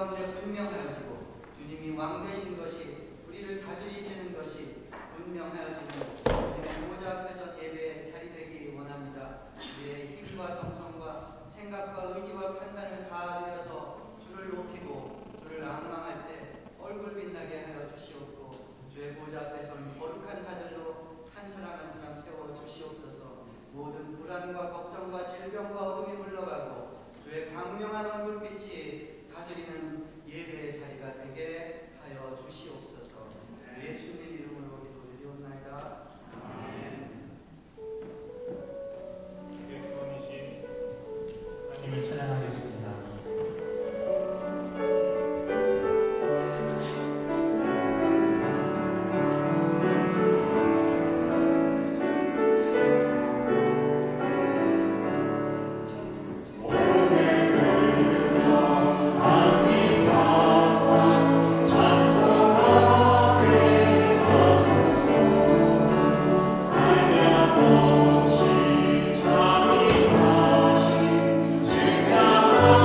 가운데 분명하여지고 주님이 왕 되신 것이 우리를 다스리시는 것이 분명하여지는 주님의 보좌 앞에서 예배의 자리 되기 원합니다. 우리의 힘과 정성과 생각과 의지와 판단을 다하여서 주를 높이고 주를 앙망할 때 얼굴 빛나게 하여 주시옵고 주의 보좌 앞에서는 거룩한 자들로 한 사람 한 사람 세워 주시옵소서. 모든 불안과 걱정과 질병과 어둠이 물러가고 주의 광명한 얼굴빛이 다스리는 예배의 자리가 되게 하여 주시옵소서. 예수님의 이름으로 기도드리옵나이다. 아멘. 세계 구원이신 하나님을 찬양하겠습니다. 주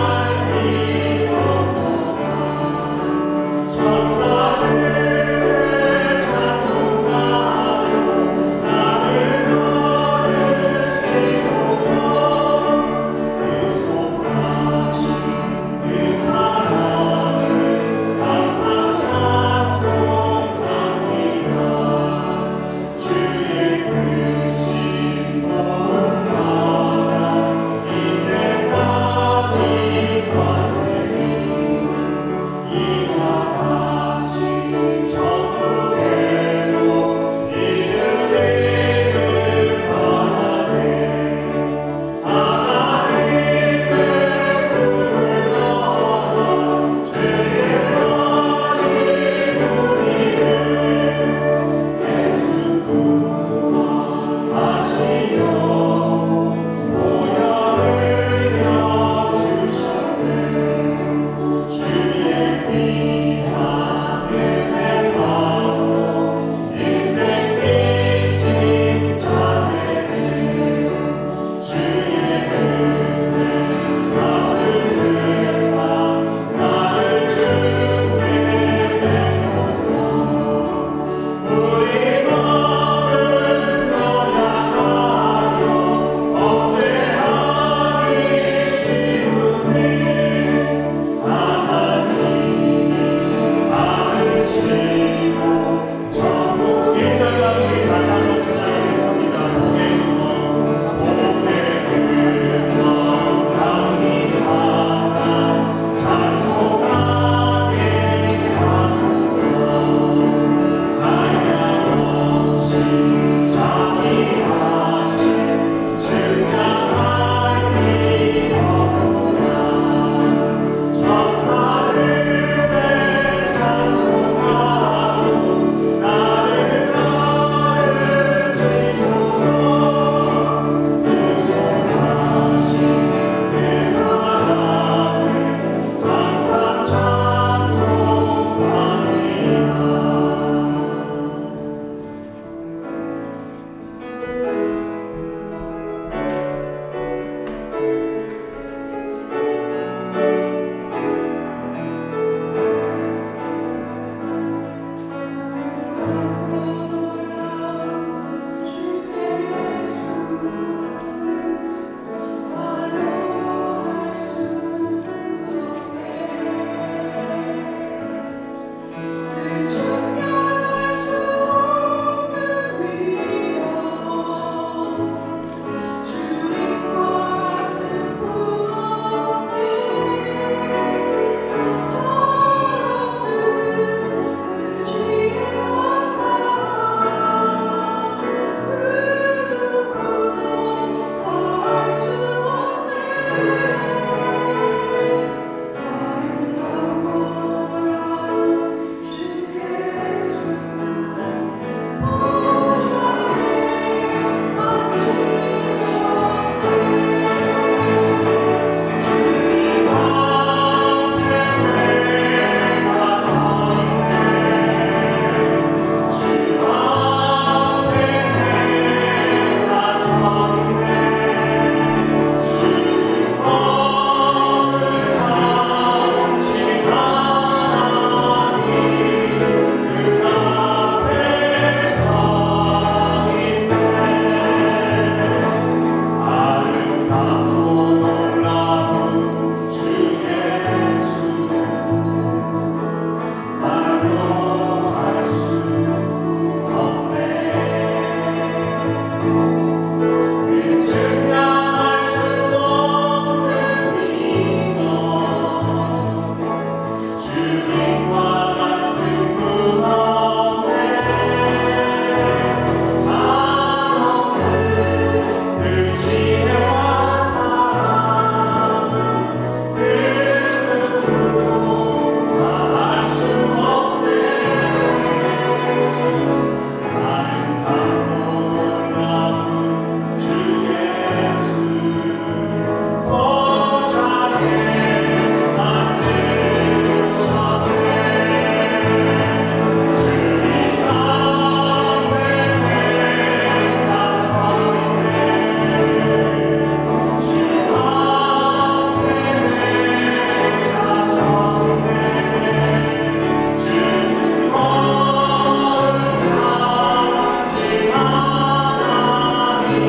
그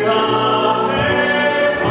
앞에서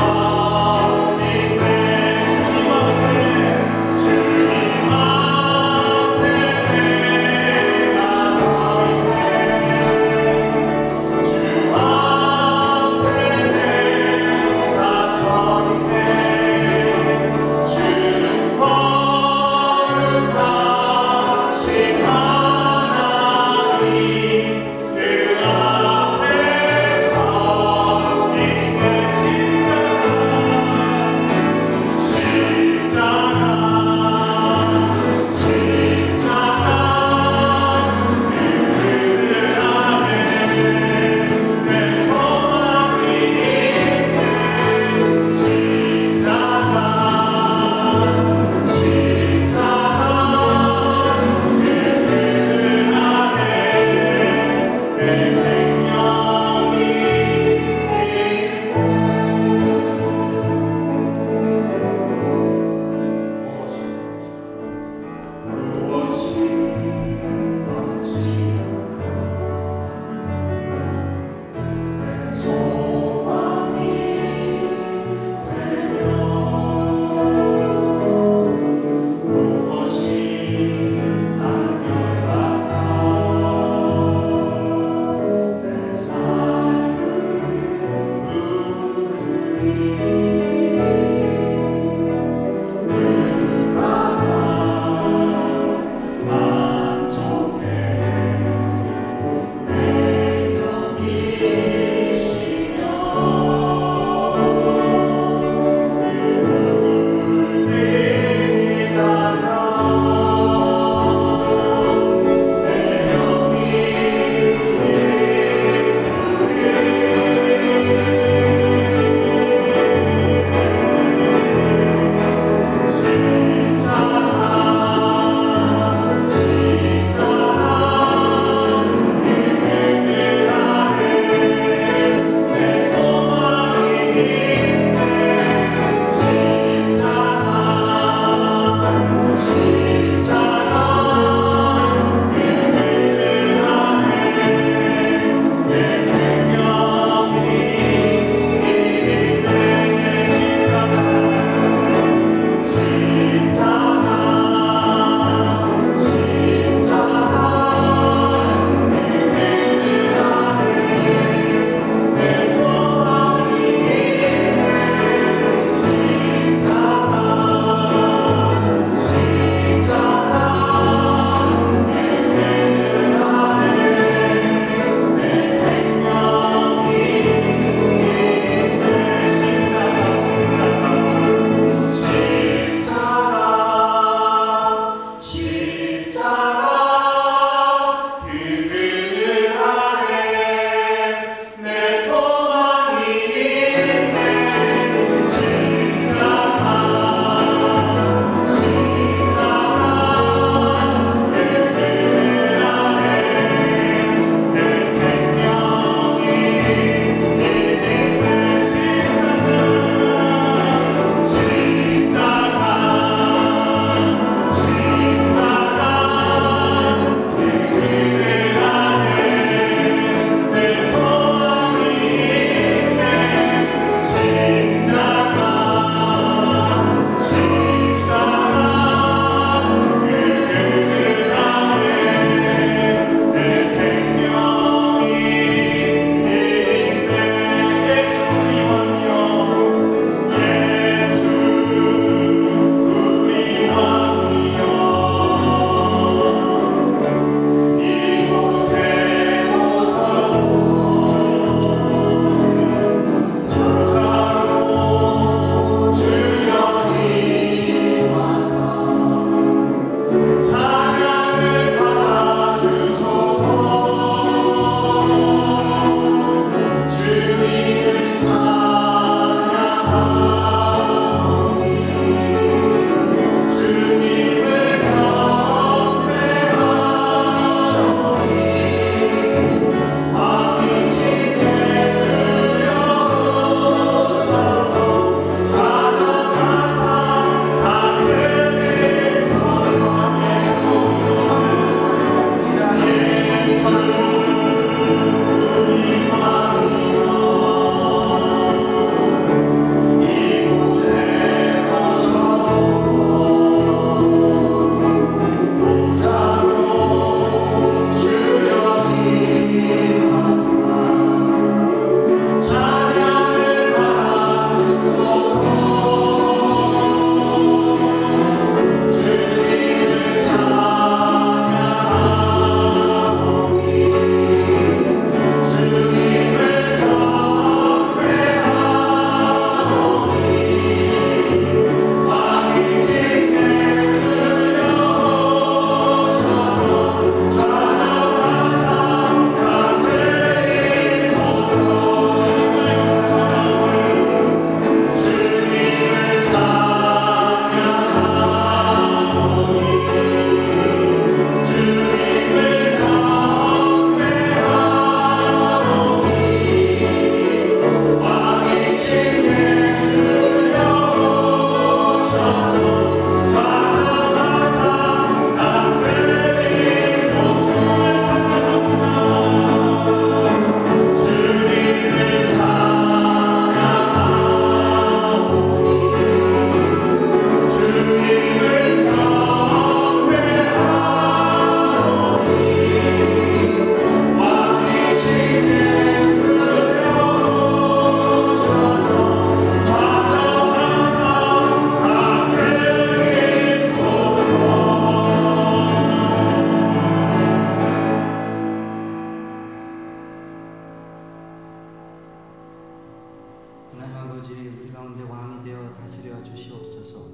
아버지, 우리 가운데 왕이 되어 다스려 주시옵소서.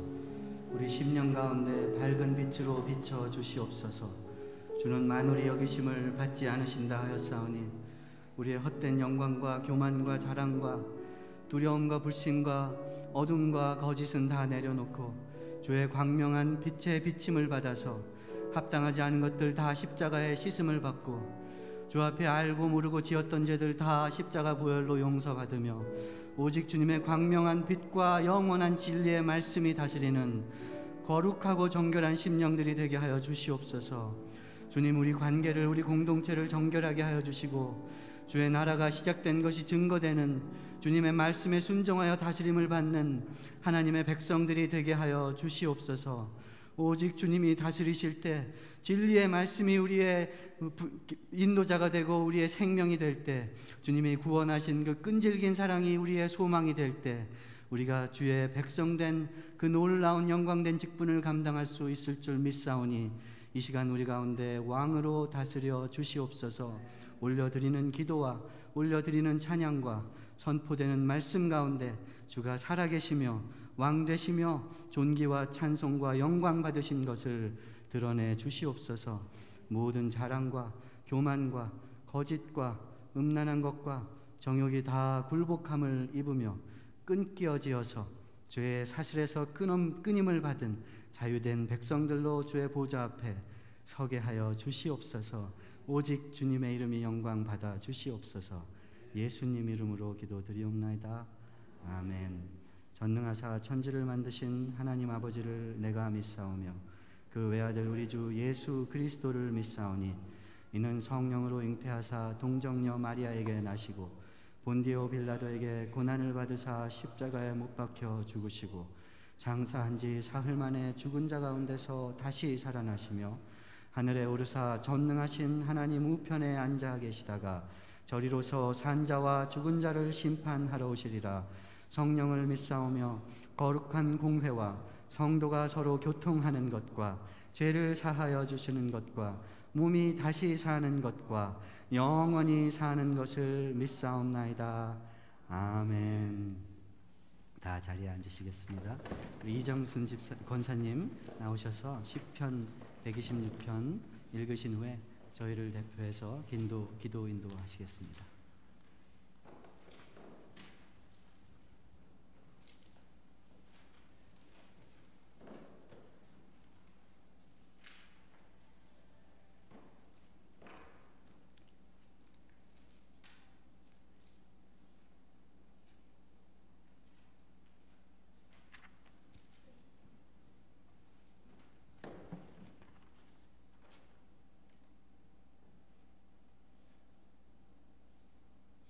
우리 심령 가운데 밝은 빛으로 비춰 주시옵소서. 주는 만물이 여기심을 받지 않으신다 하였사오니 우리의 헛된 영광과 교만과 자랑과 두려움과 불신과 어둠과 거짓은 다 내려놓고 주의 광명한 빛의 비침을 받아서 합당하지 않은 것들 다 십자가에 씻음을 받고 주 앞에 알고 모르고 지었던 죄들 다 십자가 보혈로 용서받으며 오직 주님의 광명한 빛과 영원한 진리의 말씀이 다스리는 거룩하고 정결한 심령들이 되게 하여 주시옵소서. 주님, 우리 관계를, 우리 공동체를 정결하게 하여 주시고 주의 나라가 시작된 것이 증거되는 주님의 말씀에 순종하여 다스림을 받는 하나님의 백성들이 되게 하여 주시옵소서. 오직 주님이 다스리실 때 진리의 말씀이 우리의 인도자가 되고 우리의 생명이 될 때, 주님이 구원하신 그 끈질긴 사랑이 우리의 소망이 될 때 우리가 주의 백성된 그 놀라운 영광된 직분을 감당할 수 있을 줄 믿사오니 이 시간 우리 가운데 왕으로 다스려 주시옵소서. 올려드리는 기도와 올려드리는 찬양과 선포되는 말씀 가운데 주가 살아계시며 왕 되시며 존귀와 찬송과 영광 받으신 것을 드러내 주시옵소서. 모든 자랑과 교만과 거짓과 음란한 것과 정욕이 다 굴복함을 입으며 끈기어지어서 죄의 사슬에서 끊임을 받은 자유된 백성들로 주의 보좌 앞에 서게 하여 주시옵소서. 오직 주님의 이름이 영광 받아 주시옵소서. 예수님 이름으로 기도드리옵나이다. 아멘. 전능하사 천지를 만드신 하나님 아버지를 내가 믿사오며 그 외아들 우리 주 예수 그리스도를 믿사오니 이는 성령으로 잉태하사 동정녀 마리아에게 나시고 본디오 빌라도에게 고난을 받으사 십자가에 못 박혀 죽으시고 장사한 지 사흘 만에 죽은 자 가운데서 다시 살아나시며 하늘에 오르사 전능하신 하나님 우편에 앉아 계시다가 저리로서 산자와 죽은 자를 심판하러 오시리라. 성령을 믿사오며 거룩한 공회와 성도가 서로 교통하는 것과 죄를 사하여 주시는 것과 몸이 다시 사는 것과 영원히 사는 것을 믿사옵나이다. 아멘. 다 자리에 앉으시겠습니다. 이정순 권사님 나오셔서 시편 126편 읽으신 후에 저희를 대표해서 기도 인도하시겠습니다.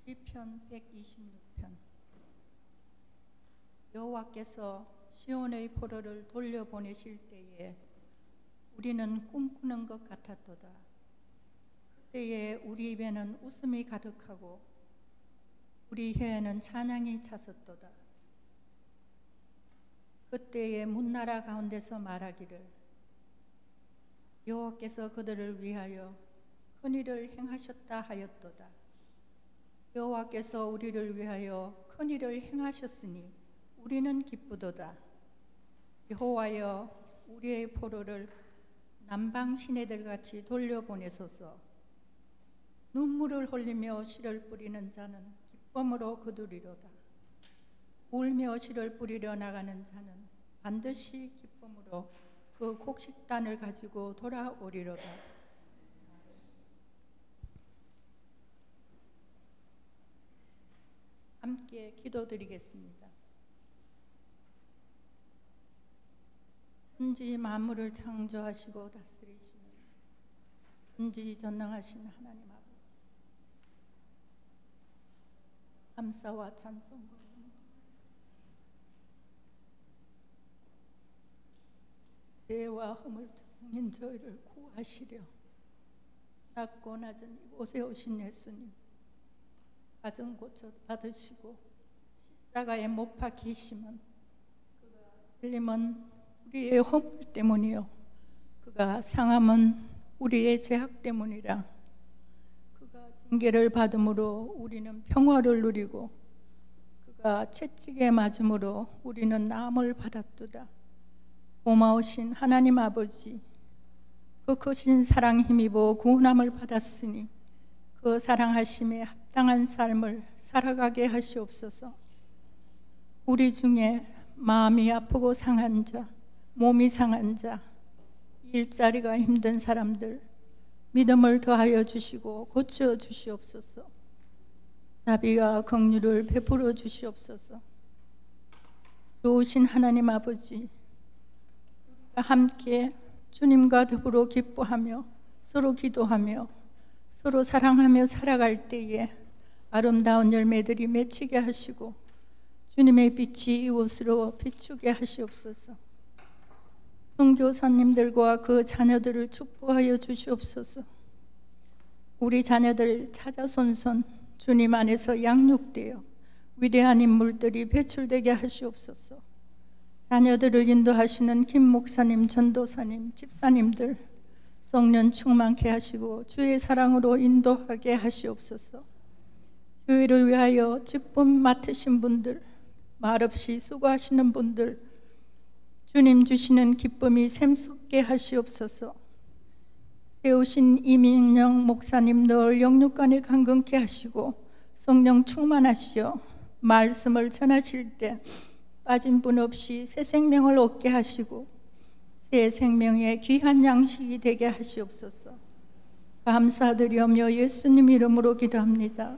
시편 126편. 여호와께서 시온의 포로를 돌려보내실 때에 우리는 꿈꾸는 것 같았도다. 그때에 우리 입에는 웃음이 가득하고 우리 혀에는 찬양이 찼었도다. 그때에 문나라 가운데서 말하기를 여호와께서 그들을 위하여 큰 일을 행하셨다 하였도다. 여호와께서 우리를 위하여 큰 일을 행하셨으니 우리는 기쁘도다. 여호와여, 우리의 포로를 남방 시내들같이 돌려보내소서. 눈물을 흘리며 씨를 뿌리는 자는 기쁨으로 거두리로다. 울며 씨를 뿌리려 나가는 자는 반드시 기쁨으로 그 곡식단을 가지고 돌아오리로다. 함께 기도드리겠습니다. 천지 만물을 창조하시고 다스리시는 전지전능하신 하나님 아버지, 감사와 찬송과 죄와 허물투성인 저희를 구하시려 낮고 낮은 이곳에 오신 예수님, 가정 고쳐 받으시고 십자가에 못 박히심은 그가 찔림은 우리의 허물 때문이요 그가 상함은 우리의 죄악 때문이라. 그가 징계를 받음으로 우리는 평화를 누리고 그가 그가 채찍에 맞음으로 우리는 나음을 받았도다. 고마우신 하나님 아버지, 그 크신 사랑 힘입어 구원함을 받았으니 그 사랑하심에 합당한 삶을 살아가게 하시옵소서. 우리 중에 마음이 아프고 상한 자, 몸이 상한 자, 일자리가 힘든 사람들 믿음을 더하여 주시고 고쳐 주시옵소서. 자비와 긍휼을 베풀어 주시옵소서. 좋으신 하나님 아버지, 우리가 함께 주님과 더불어 기뻐하며 서로 기도하며 서로 사랑하며 살아갈 때에 아름다운 열매들이 맺히게 하시고 주님의 빛이 이곳으로 비추게 하시옵소서. 선교사님들과 그 자녀들을 축복하여 주시옵소서. 우리 자녀들 차자손손 주님 안에서 양육되어 위대한 인물들이 배출되게 하시옵소서. 자녀들을 인도하시는 김 목사님, 전도사님, 집사님들 성령 충만케 하시고 주의 사랑으로 인도하게 하시옵소서. 교회를 위하여 직분 맡으신 분들, 말없이 수고하시는 분들, 주님 주시는 기쁨이 샘솟게 하시옵소서. 세우신 이민영 목사님 늘 영육간에 강건케 하시고 성령 충만하시어 말씀을 전하실 때 빠진 분 없이 새 생명을 얻게 하시고 새 생명의 귀한 양식이 되게 하시옵소서. 감사드리며 예수님 이름으로 기도합니다.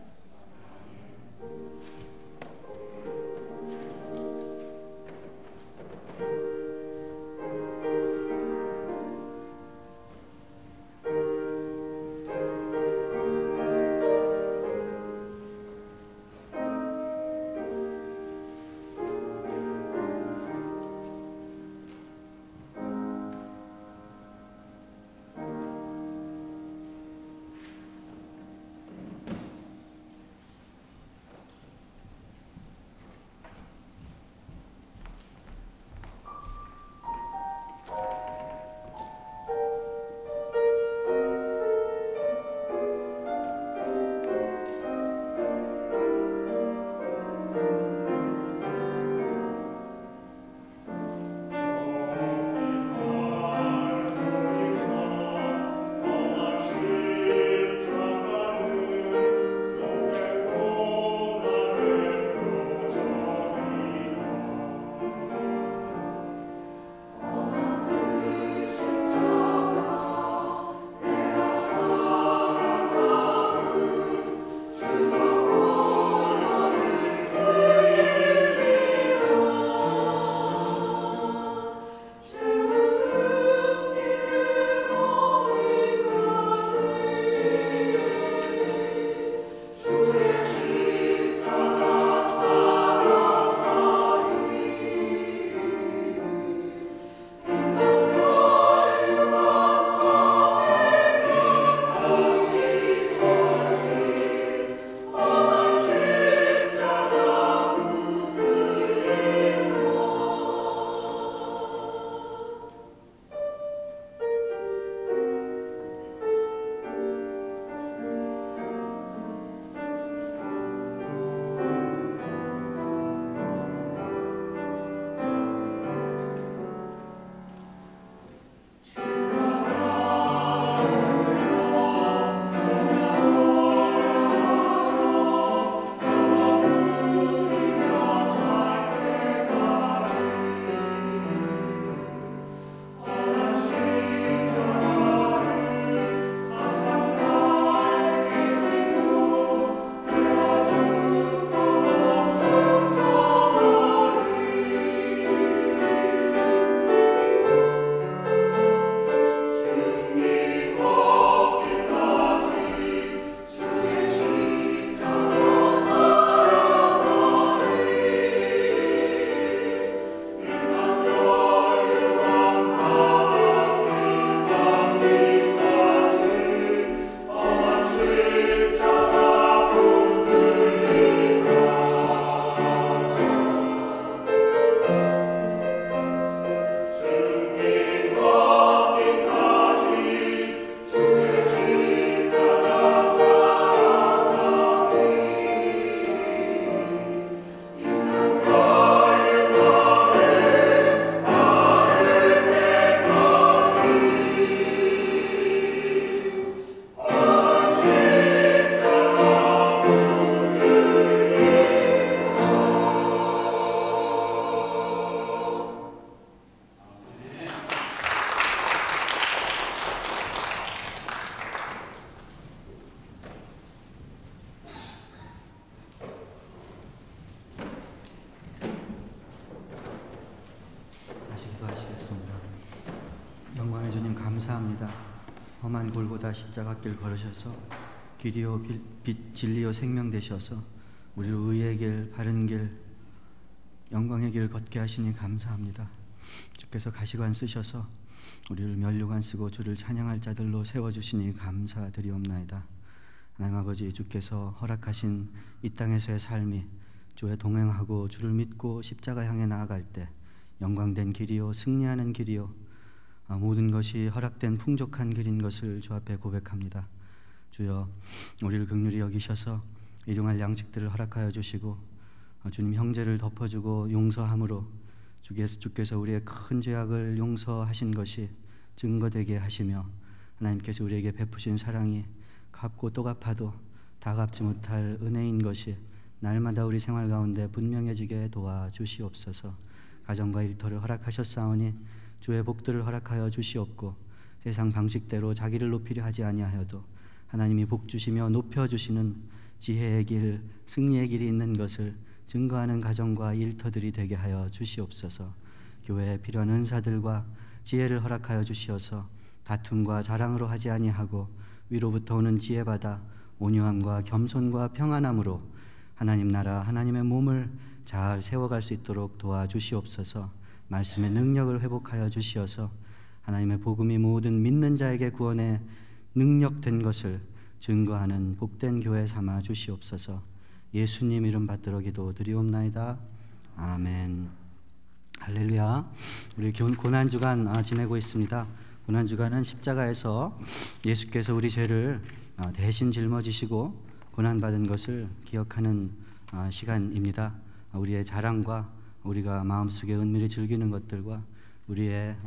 감사합니다. 험한 골고다 십자가길 걸으셔서 길이요 빛 진리요 생명 되셔서 우리를 의의 길, 바른 길, 영광의 길 걷게 하시니 감사합니다. 주께서 가시관 쓰셔서 우리를 면류관 쓰고 주를 찬양할 자들로 세워주시니 감사드리옵나이다. 하나님 아버지, 주께서 허락하신 이 땅에서의 삶이 주에 동행하고 주를 믿고 십자가 향해 나아갈 때 영광된 길이요 승리하는 길이요 모든 것이 허락된 풍족한 길인 것을 주 앞에 고백합니다. 주여, 우리를 긍휼히 여기셔서 일용할 양식들을 허락하여 주시고 주님 형제를 덮어주고 용서함으로 주께서 우리의 큰 죄악을 용서하신 것이 증거되게 하시며 하나님께서 우리에게 베푸신 사랑이 갚고 또 갚아도 다 갚지 못할 은혜인 것이 날마다 우리 생활 가운데 분명해지게 도와주시옵소서. 가정과 일터를 허락하셨사오니 주의 복들을 허락하여 주시옵고 세상 방식대로 자기를 높이려 하지 아니하여도 하나님이 복 주시며 높여주시는 지혜의 길, 승리의 길이 있는 것을 증거하는 가정과 일터들이 되게 하여 주시옵소서. 교회에 필요한 은사들과 지혜를 허락하여 주시어서 다툼과 자랑으로 하지 아니하고 위로부터 오는 지혜받아 온유함과 겸손과 평안함으로 하나님 나라, 하나님의 몸을 잘 세워갈 수 있도록 도와주시옵소서. 말씀의 능력을 회복하여 주시어서 하나님의 복음이 모든 믿는 자에게 구원의 능력된 것을 증거하는 복된 교회 삼아 주시옵소서. 예수님 이름 받들어 기도드리옵나이다. 아멘. 할렐루야. 우리 고난주간 지내고 있습니다. 고난주간은 십자가에서 예수께서 우리 죄를 대신 짊어지시고 고난받은 것을 기억하는 시간입니다. 우리의 자랑과 우리가 마음속에 은밀히 즐기는 것들과 우리의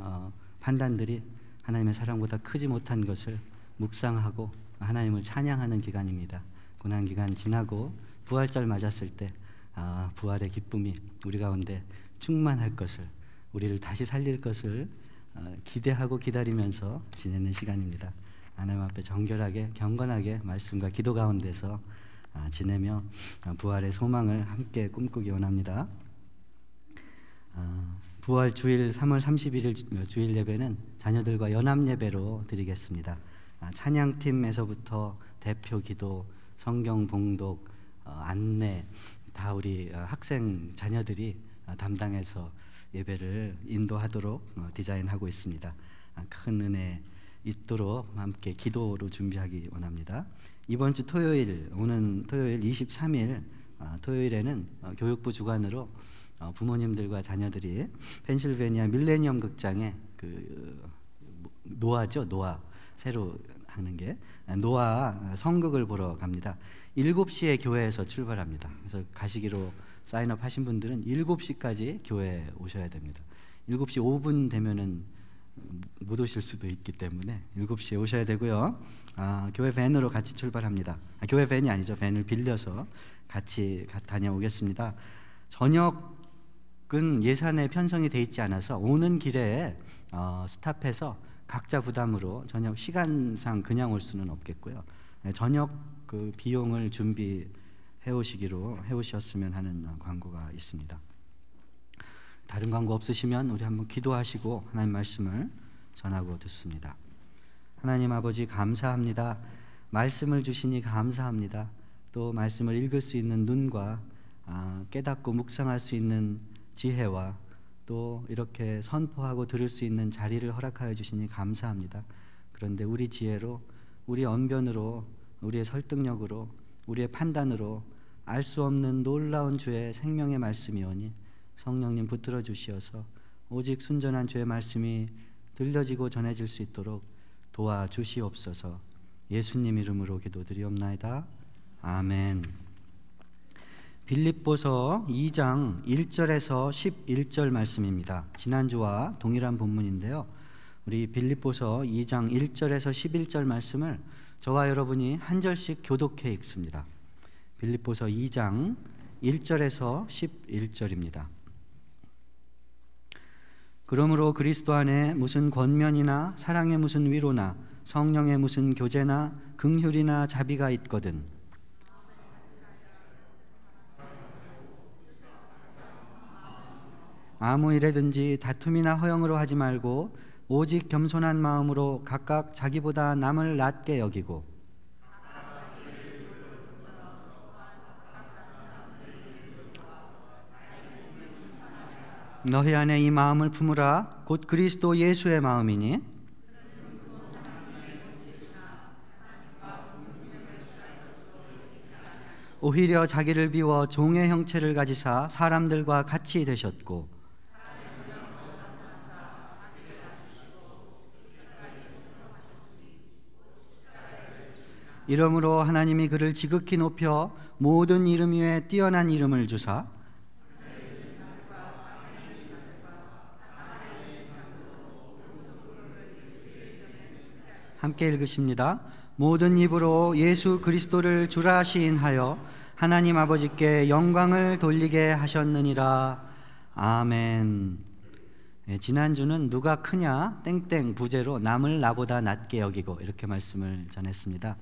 판단들이 하나님의 사랑보다 크지 못한 것을 묵상하고 하나님을 찬양하는 기간입니다. 고난기간 지나고 부활절 맞았을 때 부활의 기쁨이 우리 가운데 충만할 것을, 우리를 다시 살릴 것을 기대하고 기다리면서 지내는 시간입니다. 하나님 앞에 정결하게 경건하게 말씀과 기도 가운데서 지내며 부활의 소망을 함께 꿈꾸기 원합니다. 부활 주일 3월 31일 주일 예배는 자녀들과 연합 예배로 드리겠습니다. 찬양팀에서부터 대표 기도, 성경 봉독, 안내 다 우리 학생 자녀들이 담당해서 예배를 인도하도록 디자인하고 있습니다. 큰 은혜 있도록 함께 기도로 준비하기 원합니다. 이번 주 토요일, 오는 토요일 23일 토요일에는 교육부 주관으로 부모님들과 자녀들이 펜실베니아 밀레니엄 극장에 노아죠, 노아 새로 하는 게 노아 성극을 보러 갑니다. 7시에 교회에서 출발합니다. 그래서 가시기로 사인업 하신 분들은 7시까지 교회에 오셔야 됩니다. 7시 5분 되면은 못 오실 수도 있기 때문에 7시에 오셔야 되고요. 교회 밴으로 같이 출발합니다. 교회 밴이 아니죠. 밴을 빌려서 같이 다녀오겠습니다. 저녁은 예산에 편성이 돼 있지 않아서 오는 길에 스탑해서 각자 부담으로 저녁 시간상 그냥 올 수는 없겠고요. 저녁 그 비용을 준비해 오셨으면 하는 광고가 있습니다. 다른 광고 없으시면 우리 한번 기도하시고 하나님 말씀을 전하고 듣습니다. 하나님 아버지, 감사합니다. 말씀을 주시니 감사합니다. 또 말씀을 읽을 수 있는 눈과 깨닫고 묵상할 수 있는 지혜와 또 이렇게 선포하고 들을 수 있는 자리를 허락하여 주시니 감사합니다. 그런데 우리 지혜로, 우리 언변으로, 우리의 설득력으로, 우리의 판단으로 알 수 없는 놀라운 주의 생명의 말씀이오니 성령님 붙들어 주시어서 오직 순전한 주의 말씀이 들려지고 전해질 수 있도록 도와주시옵소서. 예수님 이름으로 기도드리옵나이다. 아멘. 빌립보서 2장 1절에서 11절 말씀입니다. 지난주와 동일한 본문인데요. 우리 빌립보서 2장 1절에서 11절 말씀을 저와 여러분이 한 절씩 교독해 읽습니다. 빌립보서 2장 1절에서 11절입니다. 그러므로 그리스도 안에 무슨 권면이나 사랑의 무슨 위로나 성령의 무슨 교제나 긍휼이나 자비가 있거든 아무 일에든지 다툼이나 허영으로 하지 말고 오직 겸손한 마음으로 각각 자기보다 남을 낮게 여기고 너희 안에 이 마음을 품으라. 곧 그리스도 예수의 마음이니 오히려 자기를 비워 종의 형체를 가지사 사람들과 같이 되셨고 이러므로 하나님이 그를 지극히 높여 모든 이름 위에 뛰어난 이름을 주사 함께 읽으십니다. 모든 입으로 예수 그리스도를 주라 시인하여 하나님 아버지께 영광을 돌리게 하셨느니라. 아멘. 네, 지난주는 누가 크냐 땡땡 부제로 남을 나보다 낮게 여기고 이렇게 말씀을 전했습니다.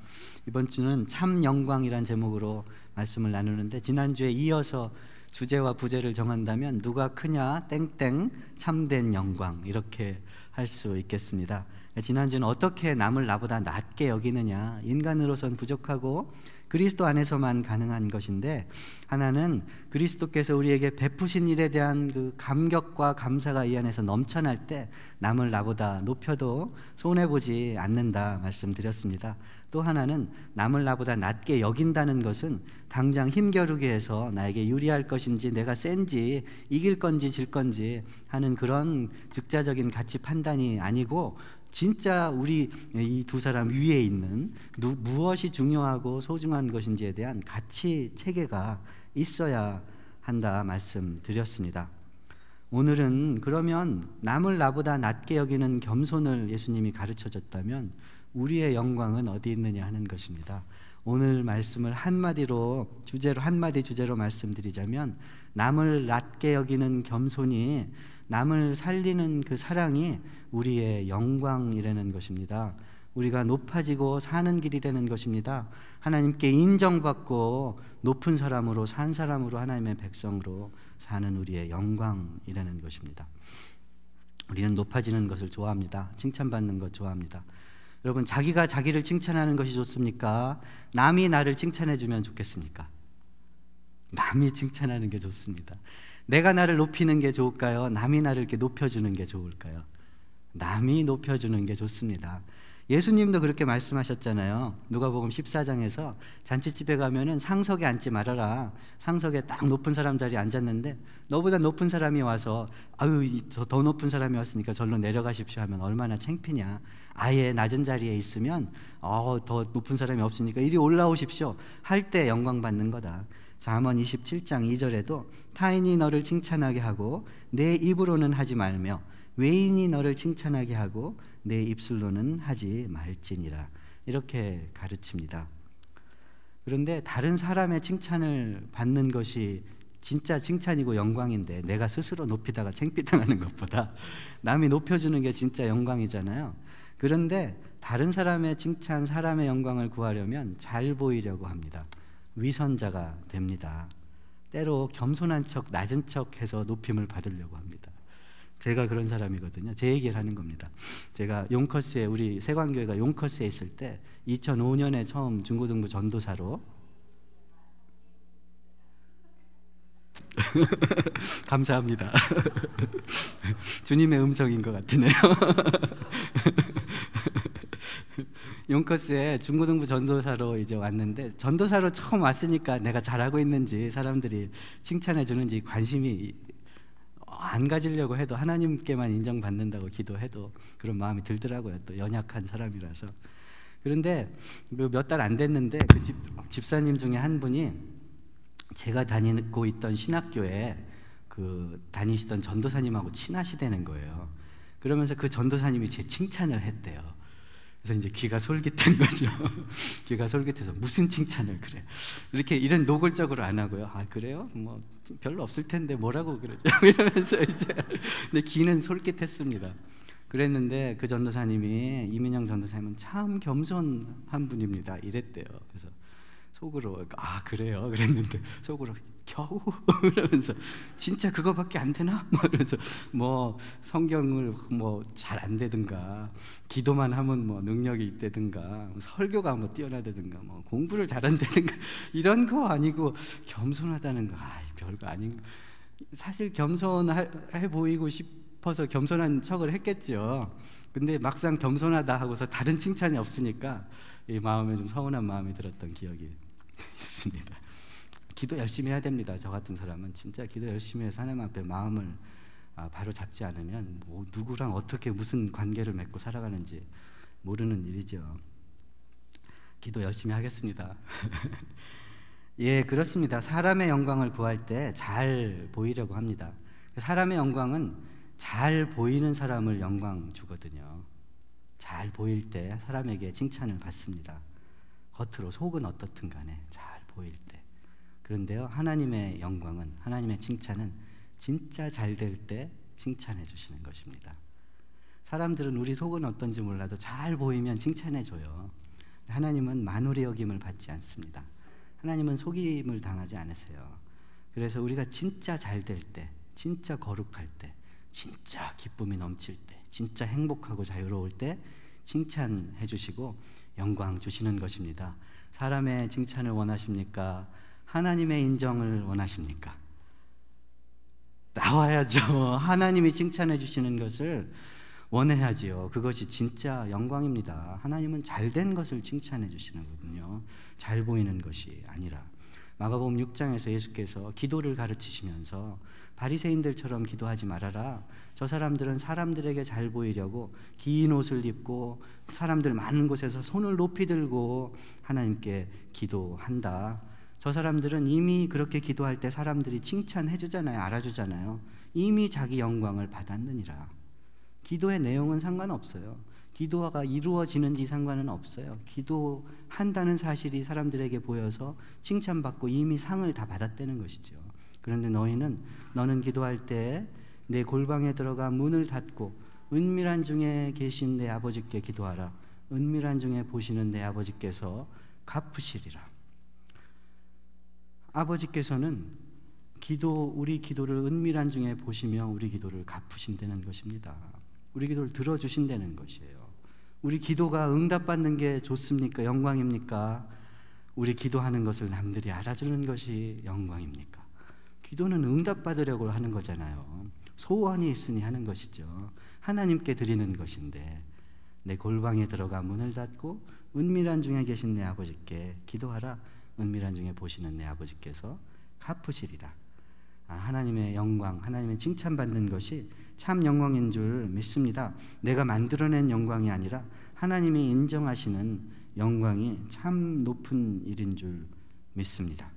이번 주는 참 영광이란 제목으로 말씀을 나누는데 지난주에 이어서 주제와 부제를 정한다면 누가 크냐 땡땡 참된 영광 이렇게 할 수 있겠습니다. 지난주는 어떻게 남을 나보다 낮게 여기느냐, 인간으로선 부족하고 그리스도 안에서만 가능한 것인데 하나는 그리스도께서 우리에게 베푸신 일에 대한 그 감격과 감사가 이 안에서 넘쳐날 때 남을 나보다 높여도 손해보지 않는다 말씀드렸습니다. 또 하나는 남을 나보다 낮게 여긴다는 것은 당장 힘겨루기 해서 나에게 유리할 것인지 내가 센지 이길 건지 질 건지 하는 그런 즉자적인 가치 판단이 아니고 진짜 우리 이 두 사람 위에 있는 무엇이 중요하고 소중한 것인지에 대한 가치 체계가 있어야 한다 말씀드렸습니다. 오늘은 그러면 남을 나보다 낮게 여기는 겸손을 예수님이 가르쳐줬다면 우리의 영광은 어디 있느냐 하는 것입니다. 오늘 말씀을 한마디로 주제로 말씀드리자면 남을 낮게 여기는 겸손이 남을 살리는 그 사랑이 우리의 영광이라는 것입니다. 우리가 높아지고 사는 길이라는 것입니다. 하나님께 인정받고 높은 사람으로 산 사람으로 하나님의 백성으로 사는 우리의 영광이라는 것입니다. 우리는 높아지는 것을 좋아합니다. 칭찬받는 것 좋아합니다. 여러분, 자기가 자기를 칭찬하는 것이 좋습니까? 남이 나를 칭찬해 주면 좋겠습니까? 남이 칭찬하는 게 좋습니다. 내가 나를 높이는 게 좋을까요? 남이 나를 이렇게 높여주는 게 좋을까요? 남이 높여주는 게 좋습니다. 예수님도 그렇게 말씀하셨잖아요. 누가복음 14장에서 잔치집에 가면은 상석에 앉지 말아라. 상석에 딱 높은 사람 자리에 앉았는데 너보다 높은 사람이 와서 아유 더 높은 사람이 왔으니까 절로 내려가십시오 하면 얼마나 창피냐. 아예 낮은 자리에 있으면 더 높은 사람이 없으니까 이리 올라오십시오 할 때 영광 받는 거다. 잠언 27장 2절에도 타인이 너를 칭찬하게 하고 내 입으로는 하지 말며 외인이 너를 칭찬하게 하고 내 입술로는 하지 말지니라 이렇게 가르칩니다. 그런데 다른 사람의 칭찬을 받는 것이 진짜 칭찬이고 영광인데 내가 스스로 높이다가 창피당하는 것보다 남이 높여주는 게 진짜 영광이잖아요. 그런데 다른 사람의 칭찬, 사람의 영광을 구하려면 잘 보이려고 합니다. 위선자가 됩니다. 때로 겸손한 척, 낮은 척 해서 높임을 받으려고 합니다. 제가 그런 사람이거든요. 제 얘기를 하는 겁니다. 제가 용커스에 우리 세관교회가 용커스에 있을 때 2005년에 처음 중고등부 전도사로 감사합니다. 주님의 음성인 것 같으네요. 용커스에 중고등부 전도사로 이제 왔는데 전도사로 처음 왔으니까 내가 잘하고 있는지 사람들이 칭찬해 주는지 관심이 안 가지려고 해도 하나님께만 인정받는다고 기도해도 그런 마음이 들더라고요. 또 연약한 사람이라서. 그런데 몇 달 안 됐는데 그 집사님 중에 한 분이 제가 다니고 있던 신학교에 그 다니시던 전도사님하고 친하시다는 거예요. 그러면서 그 전도사님이 제 칭찬을 했대요. 그래서 이제 귀가 솔깃한 거죠. 귀가 솔깃해서 무슨 칭찬을 그래? 이렇게 이런 노골적으로 안 하고요. 아 그래요? 뭐 별로 없을 텐데 뭐라고 그러죠? 이러면서 이제 근데 귀는 솔깃했습니다. 그랬는데 그 전도사님이 이민영 전도사님은 참 겸손한 분입니다. 이랬대요. 그래서 속으로 아 그래요 그랬는데 속으로 겨우 그러면서 진짜 그거밖에 안 되나? 뭐 이러면서 뭐 성경을 뭐 잘 안 되든가 기도만 하면 뭐 능력이 있다든가 설교가 뭐 뛰어나다든가 뭐 공부를 잘한다든가 이런 거 아니고 겸손하다는 거 별거 아닌 사실 겸손해 보이고 싶어서 겸손한 척을 했겠죠. 근데 막상 겸손하다 하고서 다른 칭찬이 없으니까 이 마음에 좀 서운한 마음이 들었던 기억이 있습니다. 기도 열심히 해야 됩니다. 저 같은 사람은 진짜 기도 열심히 해서 하나님 앞에 마음을 바로 잡지 않으면 뭐 누구랑 어떻게 무슨 관계를 맺고 살아가는지 모르는 일이죠. 기도 열심히 하겠습니다. 예, 그렇습니다. 사람의 영광을 구할 때 잘 보이려고 합니다. 사람의 영광은 잘 보이는 사람을 영광 주거든요. 잘 보일 때 사람에게 칭찬을 받습니다. 겉으로 속은 어떻든 간에 잘 보일 때. 그런데요, 하나님의 영광은, 하나님의 칭찬은 진짜 잘 될 때 칭찬해 주시는 것입니다. 사람들은 우리 속은 어떤지 몰라도 잘 보이면 칭찬해 줘요. 하나님은 만홀의 여김을 받지 않습니다. 하나님은 속임을 당하지 않으세요. 그래서 우리가 진짜 잘 될 때, 진짜 거룩할 때, 진짜 기쁨이 넘칠 때, 진짜 행복하고 자유로울 때 칭찬해 주시고 영광 주시는 것입니다. 사람의 칭찬을 원하십니까? 하나님의 인정을 원하십니까? 나와야죠. 하나님이 칭찬해 주시는 것을 원해야지요. 그것이 진짜 영광입니다. 하나님은 잘된 것을 칭찬해 주시는 거군요. 잘 보이는 것이 아니라. 마가복음 6장에서 예수께서 기도를 가르치시면서 바리새인들처럼 기도하지 말아라. 저 사람들은 사람들에게 잘 보이려고 긴 옷을 입고 사람들 많은 곳에서 손을 높이 들고 하나님께 기도한다. 저 사람들은 이미 그렇게 기도할 때 사람들이 칭찬해 주잖아요. 알아주잖아요. 이미 자기 영광을 받았느니라. 기도의 내용은 상관없어요. 기도가 이루어지는지 상관은 없어요. 기도한다는 사실이 사람들에게 보여서 칭찬받고 이미 상을 다 받았다는 것이죠. 그런데 너는 기도할 때 내 골방에 들어가 문을 닫고 은밀한 중에 계신 내 아버지께 기도하라. 은밀한 중에 보시는 내 아버지께서 갚으시리라. 아버지께서는 우리 기도를 은밀한 중에 보시며 우리 기도를 갚으신다는 것입니다. 우리 기도를 들어주신다는 것이에요. 우리 기도가 응답받는 게 좋습니까? 영광입니까? 우리 기도하는 것을 남들이 알아주는 것이 영광입니까? 기도는 응답받으려고 하는 거잖아요. 소원이 있으니 하는 것이죠. 하나님께 드리는 것인데 내 골방에 들어가 문을 닫고 은밀한 중에 계신 내 아버지께 기도하라. 은밀한 중에 보시는 내 아버지께서 갚으시리라. 하나님의 영광, 하나님의 칭찬받는 것이 참 영광인 줄 믿습니다. 내가 만들어낸 영광이 아니라 하나님이 인정하시는 영광이 참 높은 일인 줄 믿습니다.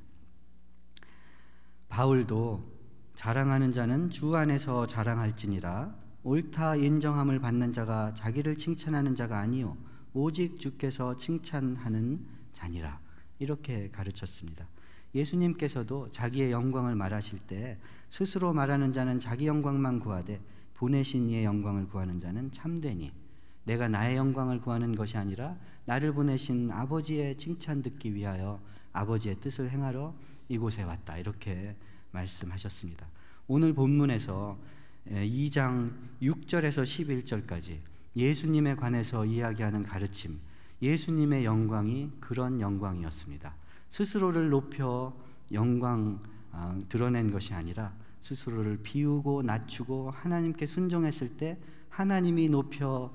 바울도 자랑하는 자는 주 안에서 자랑할지니라. 옳다 인정함을 받는 자가 자기를 칭찬하는 자가 아니요 오직 주께서 칭찬하는 자니라. 이렇게 가르쳤습니다. 예수님께서도 자기의 영광을 말하실 때 스스로 말하는 자는 자기 영광만 구하되 보내신 이의 영광을 구하는 자는 참되니 내가 나의 영광을 구하는 것이 아니라 나를 보내신 아버지의 칭찬 듣기 위하여 아버지의 뜻을 행하러 이곳에 왔다. 이렇게 말씀하셨습니다. 오늘 본문에서 2장 6절에서 11절까지 예수님에 관해서 이야기하는 가르침, 예수님의 영광이 그런 영광이었습니다. 스스로를 높여 영광 드러낸 것이 아니라 스스로를 비우고 낮추고 하나님께 순종했을 때 하나님이 높여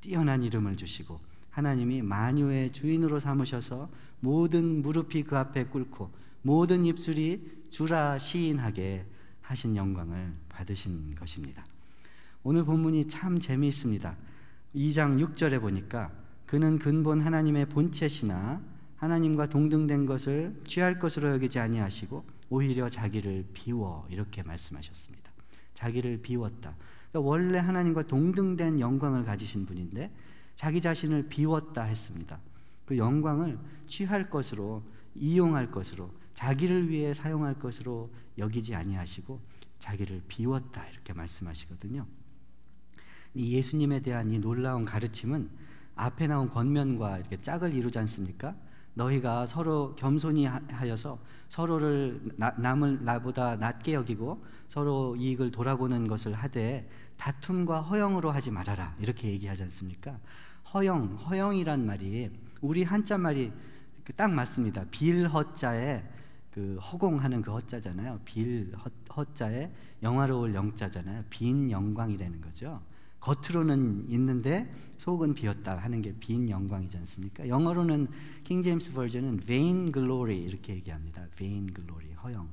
뛰어난 이름을 주시고 하나님이 만유의 주인으로 삼으셔서 모든 무릎이 그 앞에 꿇고 모든 입술이 주라 시인하게 하신 영광을 받으신 것입니다. 오늘 본문이 참 재미있습니다. 2장 6절에 보니까 그는 근본 하나님의 본체시나 하나님과 동등된 것을 취할 것으로 여기지 아니하시고 오히려 자기를 비워 이렇게 말씀하셨습니다. 자기를 비웠다. 그러니까 원래 하나님과 동등된 영광을 가지신 분인데 자기 자신을 비웠다 했습니다. 그 영광을 취할 것으로 이용할 것으로 자기를 위해 사용할 것으로 여기지 아니하시고 자기를 비웠다 이렇게 말씀하시거든요. 이 예수님에 대한 이 놀라운 가르침은 앞에 나온 권면과 이렇게 짝을 이루지 않습니까? 너희가 서로 겸손히 하여서 서로를 남을 나보다 낮게 여기고 서로 이익을 돌아보는 것을 하되 다툼과 허영으로 하지 말아라, 이렇게 얘기하지 않습니까? 허영이란 말이 우리 한자 말이 딱 맞습니다. 빌허자에 그 허공하는 그 허자잖아요. 빌허자에 영화로울 영자잖아요. 빈 영광이라는 거죠. 겉으로는 있는데 속은 비었다 하는 게 빈 영광이지 않습니까? 영어로는 킹 제임스 버전은 vain glory 이렇게 얘기합니다. vain glory, 허영.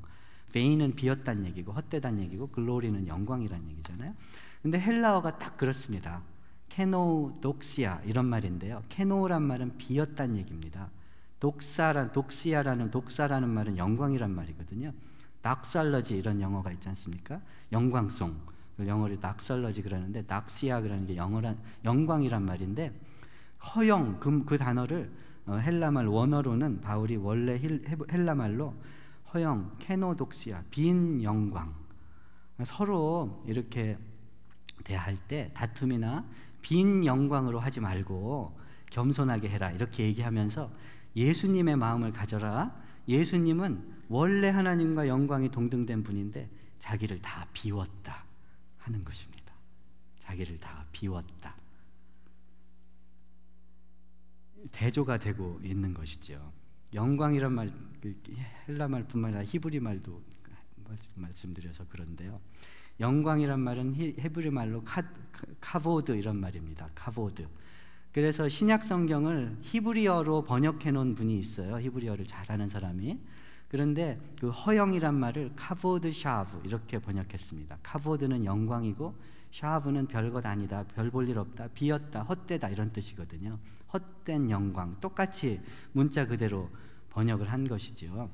vain은 비었다는 얘기고 헛되다는 얘기고 glory는 영광이라는 얘기잖아요. 근데 헬라어가 딱 그렇습니다. 케노독시아 이런 말인데요. 케노란 말은 비었다는 얘기입니다. 독사라는 말은 영광이란 말이거든요. 낙살러지 이런 영어가 있지 않습니까? 영광송, 영어로 낙살러지 그러는데 낙시아 그러는 게 영광이란 말인데 허영 그 단어를 헬라말 원어로는 바울이 원래 헬라말로 허영, 케노독시아, 빈 영광, 서로 이렇게 대할 때 다툼이나 빈 영광으로 하지 말고 겸손하게 해라, 이렇게 얘기하면서 예수님의 마음을 가져라. 예수님은 원래 하나님과 영광이 동등된 분인데 자기를 다 비웠다 하는 것입니다. 자기를 다 비웠다. 대조가 되고 있는 것이죠. 영광이란 말, 헬라 말뿐만 아니라 히브리 말도 말씀드려서 그런데요. 영광이란 말은 히브리 말로 카보드 이런 말입니다. 카보드. 그래서 신약 성경을 히브리어로 번역해 놓은 분이 있어요. 히브리어를 잘하는 사람이. 그런데 그 허영이란 말을 카보드 샤브 이렇게 번역했습니다. 카보드는 영광이고 샤브는 별것 아니다, 별 볼 일 없다, 비었다, 헛되다 이런 뜻이거든요. 헛된 영광, 똑같이 문자 그대로 번역을 한 것이죠.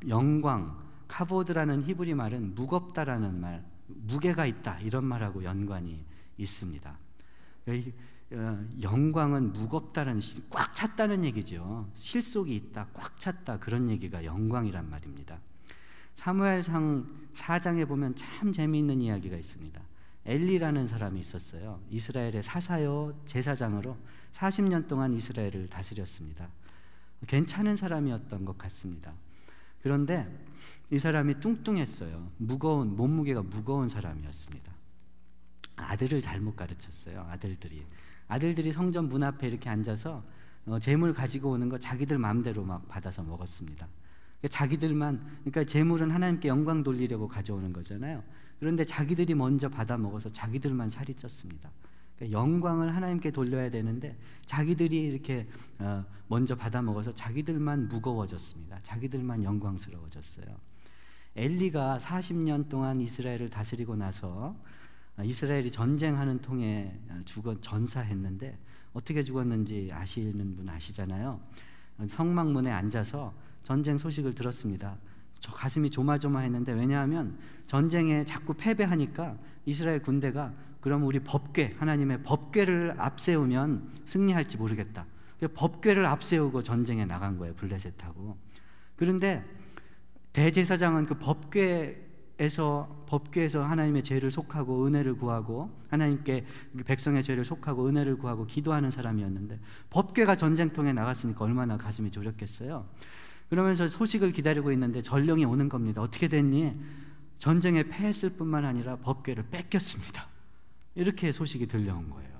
영광, 카보드라는 히브리 말은 무겁다라는 말, 무게가 있다 이런 말하고 연관이 있습니다. 영광은 무겁다는, 꽉 찼다는 얘기죠. 실속이 있다, 꽉 찼다, 그런 얘기가 영광이란 말입니다. 사무엘상 4장에 보면 참 재미있는 이야기가 있습니다. 엘리라는 사람이 있었어요. 이스라엘의 사사요 제사장으로 40년 동안 이스라엘을 다스렸습니다. 괜찮은 사람이었던 것 같습니다. 그런데 이 사람이 뚱뚱했어요. 몸무게가 무거운 사람이었습니다. 아들을 잘못 가르쳤어요. 아들들이 성전 문 앞에 이렇게 앉아서 재물 가지고 오는 거 자기들 마음대로 막 받아서 먹었습니다. 그러니까 재물은 하나님께 영광 돌리려고 가져오는 거잖아요. 그런데 자기들이 먼저 받아 먹어서 자기들만 살이 쪘습니다. 그러니까 영광을 하나님께 돌려야 되는데 자기들이 이렇게 먼저 받아 먹어서 자기들만 무거워졌습니다. 자기들만 영광스러워졌어요. 엘리가 40년 동안 이스라엘을 다스리고 나서 이스라엘이 전쟁하는 통에 전사했는데 어떻게 죽었는지 아시는 분 아시잖아요. 성막문에 앉아서 전쟁 소식을 들었습니다. 저 가슴이 조마조마했는데, 왜냐하면 전쟁에 자꾸 패배하니까 이스라엘 군대가 그럼 우리 법궤, 하나님의 법궤를 앞세우면 승리할지 모르겠다. 법궤를 앞세우고 전쟁에 나간 거예요. 블레셋하고. 그런데 대제사장은 그 법궤에서 하나님의 죄를 속하고 은혜를 구하고, 하나님께 백성의 죄를 속하고 은혜를 구하고 기도하는 사람이었는데 법궤가 전쟁통에 나갔으니까 얼마나 가슴이 졸였겠어요. 그러면서 소식을 기다리고 있는데 전령이 오는 겁니다. 어떻게 됐니? 전쟁에 패했을 뿐만 아니라 법궤를 뺏겼습니다. 이렇게 소식이 들려온 거예요.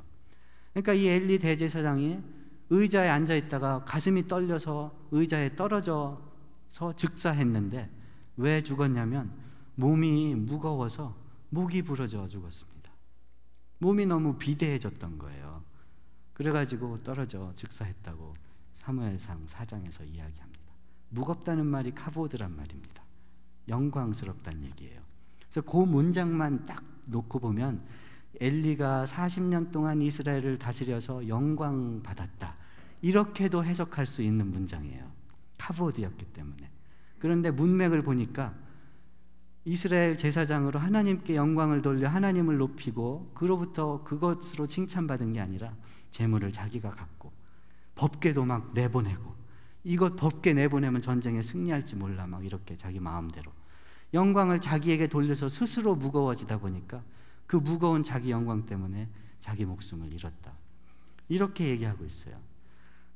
그러니까 이 엘리 대제사장이 의자에 앉아 있다가 가슴이 떨려서 의자에 떨어져서 즉사했는데, 왜 죽었냐면 몸이 무거워서 목이 부러져 죽었습니다. 몸이 너무 비대해졌던 거예요. 그래가지고 떨어져 즉사했다고 사무엘상 4장에서 이야기합니다. 무겁다는 말이 카보드란 말입니다. 영광스럽다는 얘기예요. 그래서 그 문장만 딱 놓고 보면 엘리가 40년 동안 이스라엘을 다스려서 영광 받았다, 이렇게도 해석할 수 있는 문장이에요. 카보드였기 때문에. 그런데 문맥을 보니까 이스라엘 제사장으로 하나님께 영광을 돌려 하나님을 높이고 그로부터 그것으로 칭찬받은 게 아니라 재물을 자기가 갖고 법궤도 막 내보내고, 이것 법궤 내보내면 전쟁에 승리할지 몰라, 막 이렇게 자기 마음대로 영광을 자기에게 돌려서 스스로 무거워지다 보니까 그 무거운 자기 영광 때문에 자기 목숨을 잃었다, 이렇게 얘기하고 있어요.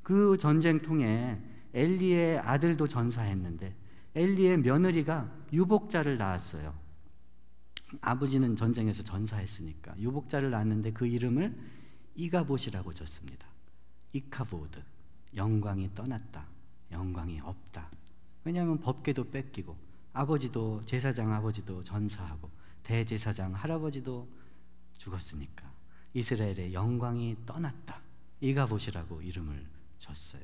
그 전쟁통에 엘리의 아들도 전사했는데 엘리의 며느리가 유복자를 낳았어요. 아버지는 전쟁에서 전사했으니까 유복자를 낳았는데 그 이름을 이가봇이라고 졌습니다. 이카보드, 영광이 떠났다, 영광이 없다. 왜냐하면 법궤도 뺏기고 아버지도 제사장 아버지도 전사하고 대제사장 할아버지도 죽었으니까 이스라엘의 영광이 떠났다, 이가봇이라고 이름을 줬어요.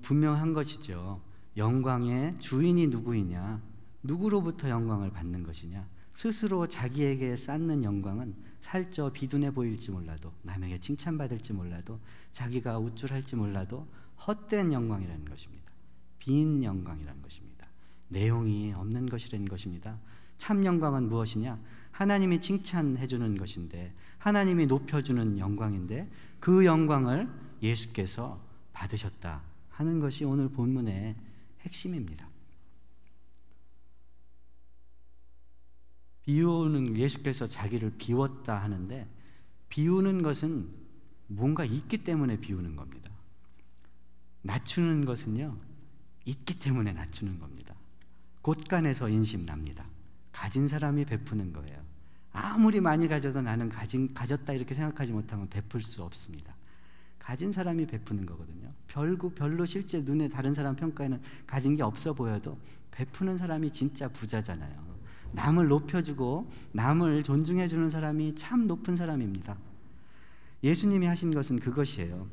분명한 것이죠. 영광의 주인이 누구이냐, 누구로부터 영광을 받는 것이냐. 스스로 자기에게 쌓는 영광은 살쪄 비둔해 보일지 몰라도, 남에게 칭찬받을지 몰라도, 자기가 우쭐할지 몰라도 헛된 영광이라는 것입니다. 빈 영광이라는 것입니다. 내용이 없는 것이라는 것입니다. 참 영광은 무엇이냐? 하나님이 칭찬해 주는 것인데, 하나님이 높여주는 영광인데, 그 영광을 예수께서 받으셨다 하는 것이 오늘 본문의 핵심입니다. 비우는, 예수께서 자기를 비웠다 하는데, 비우는 것은 뭔가 있기 때문에 비우는 겁니다. 낮추는 것은요, 있기 때문에 낮추는 겁니다. 곳간에서 인심납니다. 가진 사람이 베푸는 거예요. 아무리 많이 가져도 나는 가졌다 이렇게 생각하지 못하면 베풀 수 없습니다. 가진 사람이 베푸는 거거든요. 별로 실제 눈에 다른 사람 평가에는 가진 게 없어 보여도 베푸는 사람이 진짜 부자잖아요. 남을 높여주고 남을 존중해주는 사람이 참 높은 사람입니다. 예수님이 하신 것은 그것이에요.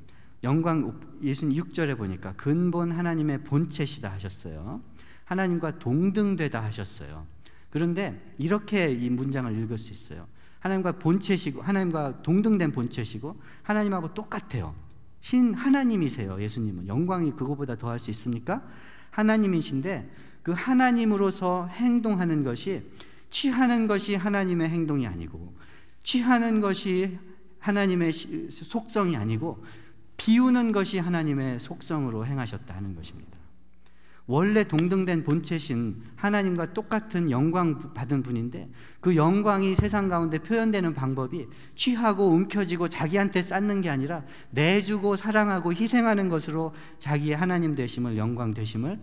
예수님 6절에 보니까 근본 하나님의 본체시다 하셨어요. 하나님과 동등되다 하셨어요. 그런데 이렇게 이 문장을 읽을 수 있어요. 하나님과 본체시고, 하나님과 동등된 본체시고 하나님하고 똑같아요. 신 하나님이세요. 예수님은 영광이 그거보다 더할 수 있습니까? 하나님이신데 그 하나님으로서 행동하는 것이, 취하는 것이 하나님의 행동이 아니고, 취하는 것이 하나님의 속성이 아니고, 비우는 것이 하나님의 속성으로 행하셨다 하는 것입니다. 원래 동등된 본체신 하나님과 똑같은 영광 받은 분인데, 그 영광이 세상 가운데 표현되는 방법이 취하고 움켜쥐고 자기한테 쌓는 게 아니라 내주고 사랑하고 희생하는 것으로 자기의 하나님 되심을, 영광 되심을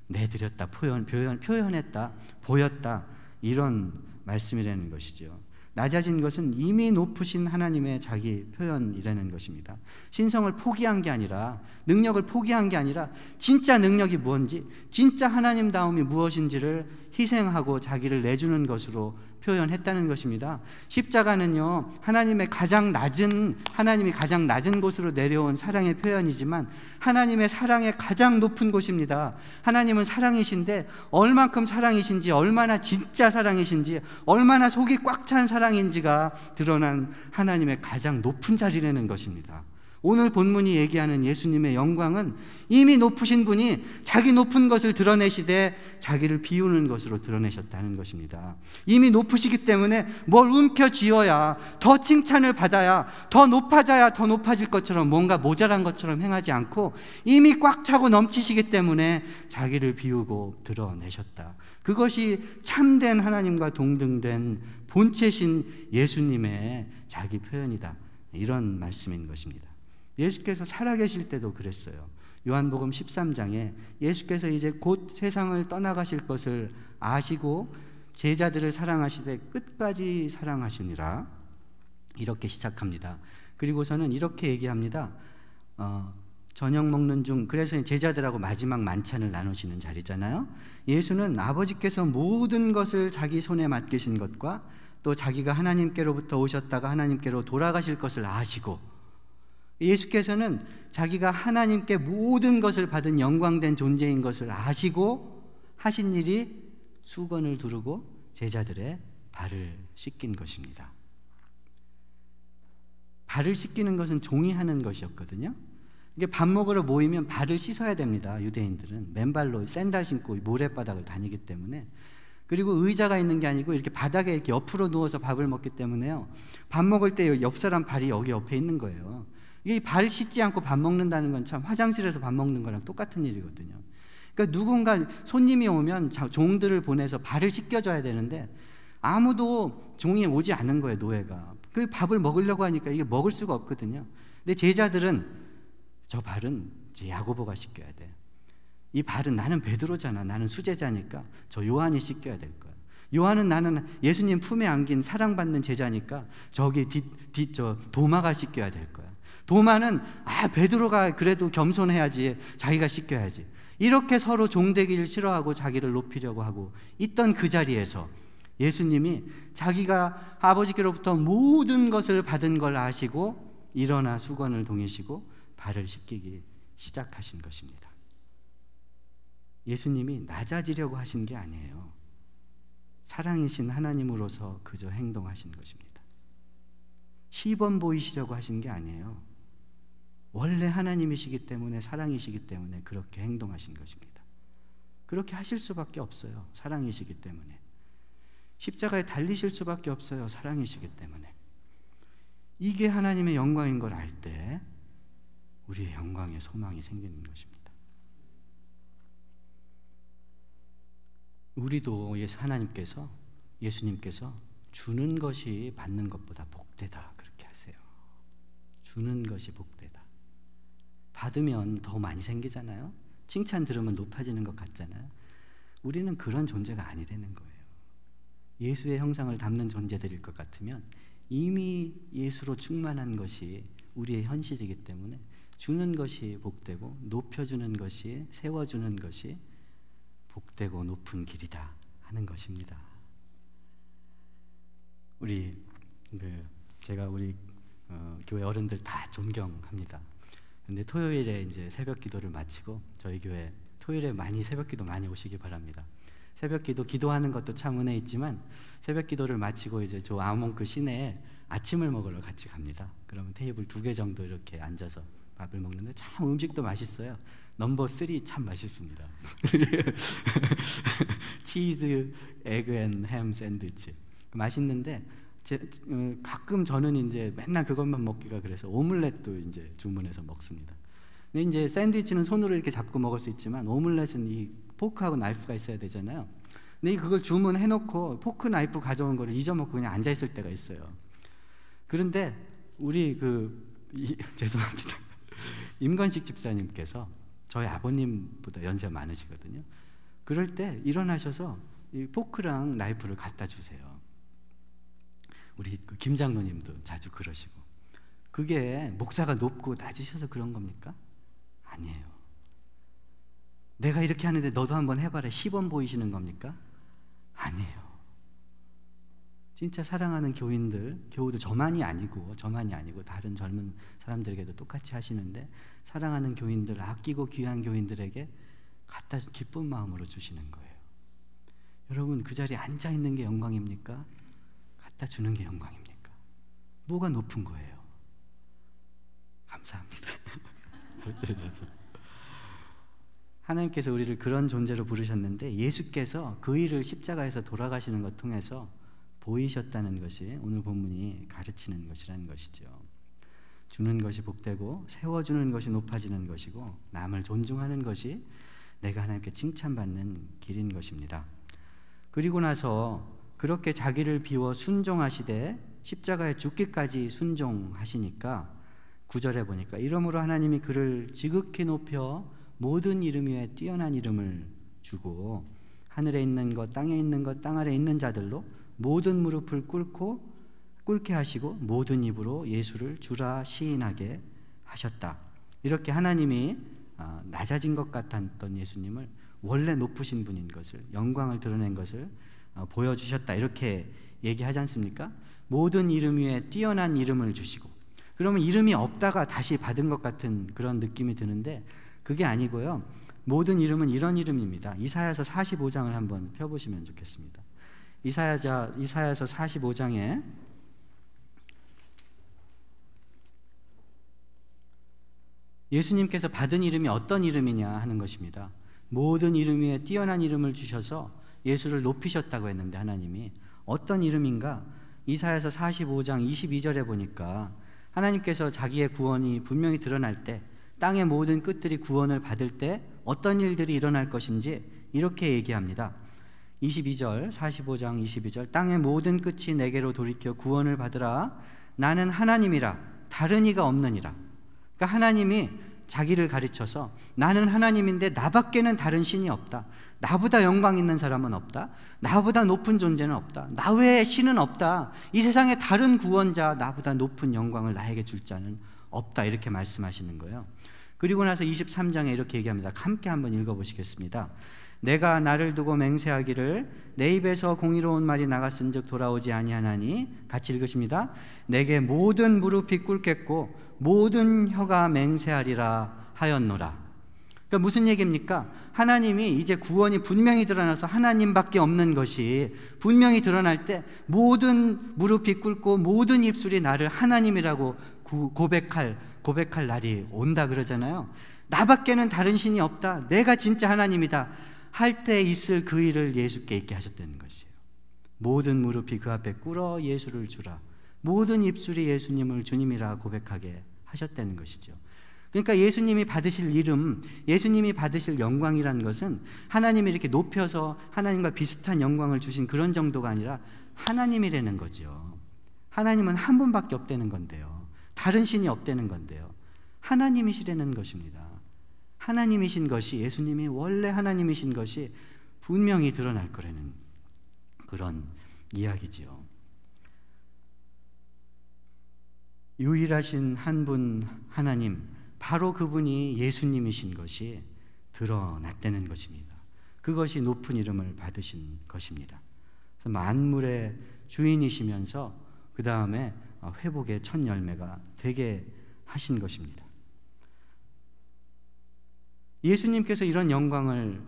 내드렸다, 표현했다, 보였다, 이런 말씀이라는 것이죠. 낮아진 것은 이미 높으신 하나님의 자기 표현이라는 것입니다. 신성을 포기한 게 아니라, 능력을 포기한 게 아니라 진짜 능력이 무엇인지, 진짜 하나님다움이 무엇인지를 희생하고 자기를 내주는 것으로 표현했다는 것입니다. 십자가는요, 하나님이 가장 낮은 곳으로 내려온 사랑의 표현이지만 하나님의 사랑의 가장 높은 곳입니다. 하나님은 사랑이신데 얼만큼 사랑이신지, 얼마나 진짜 사랑이신지, 얼마나 속이 꽉 찬 사랑인지가 드러난 하나님의 가장 높은 자리라는 것입니다. 오늘 본문이 얘기하는 예수님의 영광은 이미 높으신 분이 자기 높은 것을 드러내시되 자기를 비우는 것으로 드러내셨다는 것입니다. 이미 높으시기 때문에 뭘 움켜쥐어야, 더 칭찬을 받아야, 더 높아져야 더 높아질 것처럼, 뭔가 모자란 것처럼 행하지 않고 이미 꽉 차고 넘치시기 때문에 자기를 비우고 드러내셨다. 그것이 참된 하나님과 동등된 본체신 예수님의 자기 표현이다, 이런 말씀인 것입니다. 예수께서 살아계실 때도 그랬어요. 요한복음 13장에 예수께서 이제 곧 세상을 떠나가실 것을 아시고 제자들을 사랑하시되 끝까지 사랑하시니라, 이렇게 시작합니다. 그리고서는 이렇게 얘기합니다. 저녁 먹는 중, 그래서 제자들하고 마지막 만찬을 나누시는 자리잖아요. 예수는 아버지께서 모든 것을 자기 손에 맡기신 것과 또 자기가 하나님께로부터 오셨다가 하나님께로 돌아가실 것을 아시고, 예수께서는 자기가 하나님께 모든 것을 받은 영광된 존재인 것을 아시고 하신 일이 수건을 두르고 제자들의 발을 씻긴 것입니다. 발을 씻기는 것은 종이 하는 것이었거든요. 이게 밥 먹으러 모이면 발을 씻어야 됩니다. 유대인들은 맨발로 샌들 신고 모래바닥을 다니기 때문에. 그리고 의자가 있는 게 아니고 이렇게 바닥에 이렇게 옆으로 누워서 밥을 먹기 때문에요, 밥 먹을 때 옆 사람 발이 여기 옆에 있는 거예요. 이 발 씻지 않고 밥 먹는다는 건 참 화장실에서 밥 먹는 거랑 똑같은 일이거든요. 그러니까 누군가 손님이 오면 종들을 보내서 발을 씻겨줘야 되는데 아무도 종이 오지 않은 거예요, 노예가. 그 밥을 먹으려고 하니까 이게 먹을 수가 없거든요. 근데 제자들은 저 발은 이제 야고보가 씻겨야 돼. 이 발은 나는 베드로잖아. 나는 수제자니까 저 요한이 씻겨야 될 거야. 요한은 나는 예수님 품에 안긴 사랑받는 제자니까 저기 저 도마가 씻겨야 될 거야. 도마는 베드로가 그래도 겸손해야지 자기가 씻겨야지. 이렇게 서로 종되기를 싫어하고 자기를 높이려고 하고 있던 그 자리에서 예수님이 자기가 아버지께로부터 모든 것을 받은 걸 아시고 일어나 수건을 동이시고 발을 씻기기 시작하신 것입니다. 예수님이 낮아지려고 하신 게 아니에요. 사랑이신 하나님으로서 그저 행동하신 것입니다. 시범 보이시려고 하신 게 아니에요. 원래 하나님이시기 때문에, 사랑이시기 때문에 그렇게 행동하신 것입니다. 그렇게 하실 수밖에 없어요. 사랑이시기 때문에. 십자가에 달리실 수밖에 없어요. 사랑이시기 때문에. 이게 하나님의 영광인 걸 알 때 우리의 영광의 소망이 생기는 것입니다. 우리도 하나님께서, 예수님께서 주는 것이 받는 것보다 복되다 그렇게 하세요. 주는 것이 복되다. 받으면 더 많이 생기잖아요. 칭찬 들으면 높아지는 것 같잖아요. 우리는 그런 존재가 아니라는 거예요. 예수의 형상을 담는 존재들일 것 같으면 이미 예수로 충만한 것이 우리의 현실이기 때문에 주는 것이 복되고 높여주는 것이, 세워주는 것이 복되고 높은 길이다 하는 것입니다. 제가 우리 교회 어른들 다 존경합니다. 근데 토요일에 이제 새벽 기도를 마치고 저희 교회 토요일에 새벽 기도 많이 오시기 바랍니다. 새벽 기도하는 것도 참 은혜 있지만 새벽 기도를 마치고 이제 저 아몬크 시내에 아침을 먹으러 같이 갑니다. 그러면 테이블 2개 정도 이렇게 앉아서 밥을 먹는데 참 음식도 맛있어요. 넘버 3 참 맛있습니다. 치즈, 에그 앤 햄 샌드위치 맛있는데 가끔 저는 이제 맨날 그것만 먹기가 그래서 오믈렛도 이제 주문해서 먹습니다. 근데 이제 샌드위치는 손으로 이렇게 잡고 먹을 수 있지만 오믈렛은 이 포크하고 나이프가 있어야 되잖아요. 근데 그걸 주문해놓고 포크 나이프 가져온 거를 잊어먹고 그냥 앉아 있을 때가 있어요. 그런데 우리 죄송합니다. 임건식 집사님께서 저희 아버님보다 연세가 많으시거든요. 그럴 때 일어나셔서 이 포크랑 나이프를 갖다 주세요. 우리 김 장로님도 자주 그러시고. 그게 목사가 높고 낮으셔서 그런 겁니까? 아니에요. 내가 이렇게 하는데 너도 한번 해봐라, 시범 보이시는 겁니까? 아니에요. 진짜 사랑하는 교우도 저만이 아니고 다른 젊은 사람들에게도 똑같이 하시는데, 사랑하는 교인들, 아끼고 귀한 교인들에게 갖다 기쁜 마음으로 주시는 거예요. 여러분, 그 자리에 앉아 있는 게 영광입니까? 갖다 주는 게 영광입니까? 뭐가 높은 거예요? 감사합니다. 하나님께서 우리를 그런 존재로 부르셨는데 예수께서 그 일을 십자가에서 돌아가시는 것 통해서 보이셨다는 것이 오늘 본문이 가르치는 것이라는 것이죠. 주는 것이 복되고 세워주는 것이 높아지는 것이고 남을 존중하는 것이 내가 하나님께 칭찬받는 길인 것입니다. 그리고 나서 그렇게 자기를 비워 순종하시되 십자가에 죽기까지 순종하시니까 9절에 보니까 이러므로 하나님이 그를 지극히 높여 모든 이름 위에 뛰어난 이름을 주고 하늘에 있는 것, 땅에 있는 것, 땅 아래 있는 자들로 모든 무릎을 꿇게 하시고 모든 입으로 예수를 주라 시인하게 하셨다. 이렇게 하나님이 낮아진 것 같았던 예수님을 원래 높으신 분인 것을, 영광을 드러낸 것을 보여주셨다. 이렇게 얘기하지 않습니까? 모든 이름 위에 뛰어난 이름을 주시고, 그러면 이름이 없다가 다시 받은 것 같은 그런 느낌이 드는데 그게 아니고요. 모든 이름은 이런 이름입니다. 이사야서 45장을 한번 펴보시면 좋겠습니다. 이사야서 45장에 예수님께서 받은 이름이 어떤 이름이냐 하는 것입니다. 모든 이름 위에 뛰어난 이름을 주셔서 예수를 높이셨다고 했는데 하나님이 어떤 이름인가? 이사야서 45장 22절에 보니까 하나님께서 자기의 구원이 분명히 드러날 때, 땅의 모든 끝들이 구원을 받을 때 어떤 일들이 일어날 것인지 이렇게 얘기합니다. 22절, 45장 22절, 땅의 모든 끝이 내게로 돌이켜 구원을 받으라. 나는 하나님이라 다른 이가 없느니라. 그러니까 하나님이 자기를 가르쳐서 나는 하나님인데 나밖에는 다른 신이 없다. 나보다 영광 있는 사람은 없다. 나보다 높은 존재는 없다. 나 외에 신은 없다. 이 세상에 다른 구원자, 나보다 높은 영광을 나에게 줄 자는 없다. 이렇게 말씀하시는 거예요. 그리고 나서 23장에 이렇게 얘기합니다. 함께 한번 읽어보시겠습니다. 내가 나를 두고 맹세하기를 내 입에서 공의로운 말이 나갔은즉 돌아오지 아니하나니, 같이 읽으십니다. 내게 모든 무릎이 꿇겠고 모든 혀가 맹세하리라 하였노라. 그러니까 무슨 얘기입니까? 하나님이 이제 구원이 분명히 드러나서 하나님밖에 없는 것이 분명히 드러날 때 모든 무릎이 꿇고 모든 입술이 나를 하나님이라고 고백할 날이 온다 그러잖아요. 나밖에는 다른 신이 없다. 내가 진짜 하나님이다. 할 때 있을 그 일을 예수께 있게 하셨다는 것이에요. 모든 무릎이 그 앞에 꿇어 예수를 주라. 모든 입술이 예수님을 주님이라 고백하게 하셨다는 것이죠. 그러니까 예수님이 받으실 이름, 예수님이 받으실 영광이라는 것은 하나님이 이렇게 높여서 하나님과 비슷한 영광을 주신 그런 정도가 아니라 하나님이라는 거죠. 하나님은 한 분밖에 없다는 건데요. 다른 신이 없다는 건데요. 하나님이시라는 것입니다. 하나님이신 것이, 예수님이 원래 하나님이신 것이 분명히 드러날 거라는 그런 이야기지요. 유일하신 한 분 하나님, 바로 그분이 예수님이신 것이 드러났다는 것입니다. 그것이 높은 이름을 받으신 것입니다. 그래서 만물의 주인이시면서 그 다음에 회복의 첫 열매가 되게 하신 것입니다. 예수님께서 이런 영광을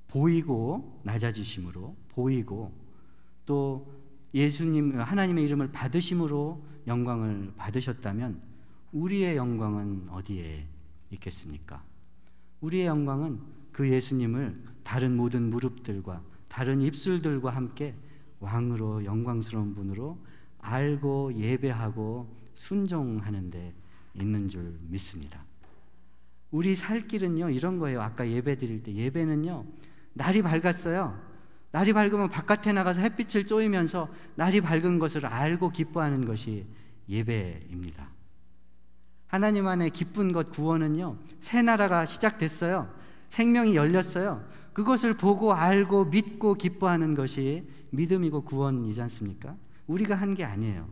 보이고 낮아지심으로, 보이고 또 예수님 하나님의 이름을 받으심으로 영광을 받으셨다면 우리의 영광은 어디에 있겠습니까? 우리의 영광은 그 예수님을 다른 모든 무릎들과 다른 입술들과 함께 왕으로, 영광스러운 분으로 알고 예배하고 순종하는 데 있는 줄 믿습니다. 우리 살 길은요 이런 거예요. 아까 예배 드릴 때 예배는요, 날이 밝았어요. 날이 밝으면 바깥에 나가서 햇빛을 쬐면서 날이 밝은 것을 알고 기뻐하는 것이 예배입니다. 하나님 안에 기쁜 것, 구원은요, 새 나라가 시작됐어요. 생명이 열렸어요. 그것을 보고 알고 믿고 기뻐하는 것이 믿음이고 구원이지 않습니까? 우리가 한 게 아니에요.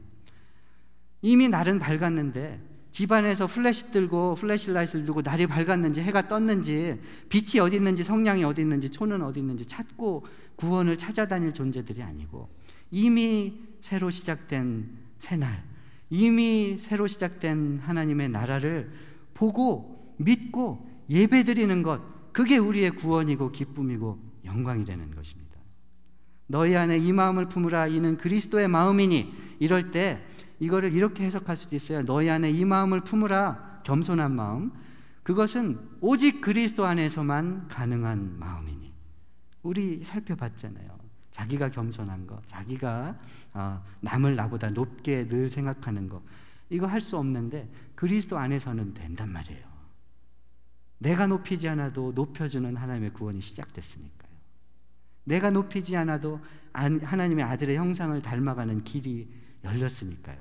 이미 날은 밝았는데 집안에서 플래시 들고 플래시라이트를 두고 날이 밝았는지 해가 떴는지 빛이 어디 있는지 성냥이 어디 있는지 초는 어디 있는지 찾고 구원을 찾아다닐 존재들이 아니고, 이미 새로 시작된 새날, 이미 새로 시작된 하나님의 나라를 보고 믿고 예배드리는 것, 그게 우리의 구원이고 기쁨이고 영광이라는 것입니다. 너희 안에 이 마음을 품으라, 이는 그리스도의 마음이니. 이럴 때 이거를 이렇게 해석할 수도 있어요. 너희 안에 이 마음을 품으라, 겸손한 마음. 그것은 오직 그리스도 안에서만 가능한 마음이니. 우리 살펴봤잖아요. 자기가 겸손한 거, 자기가 남을 나보다 높게 늘 생각하는 거, 이거 할 수 없는데 그리스도 안에서는 된단 말이에요. 내가 높이지 않아도 높여주는 하나님의 구원이 시작됐으니까요. 내가 높이지 않아도 하나님의 아들의 형상을 닮아가는 길이 열렸으니까요.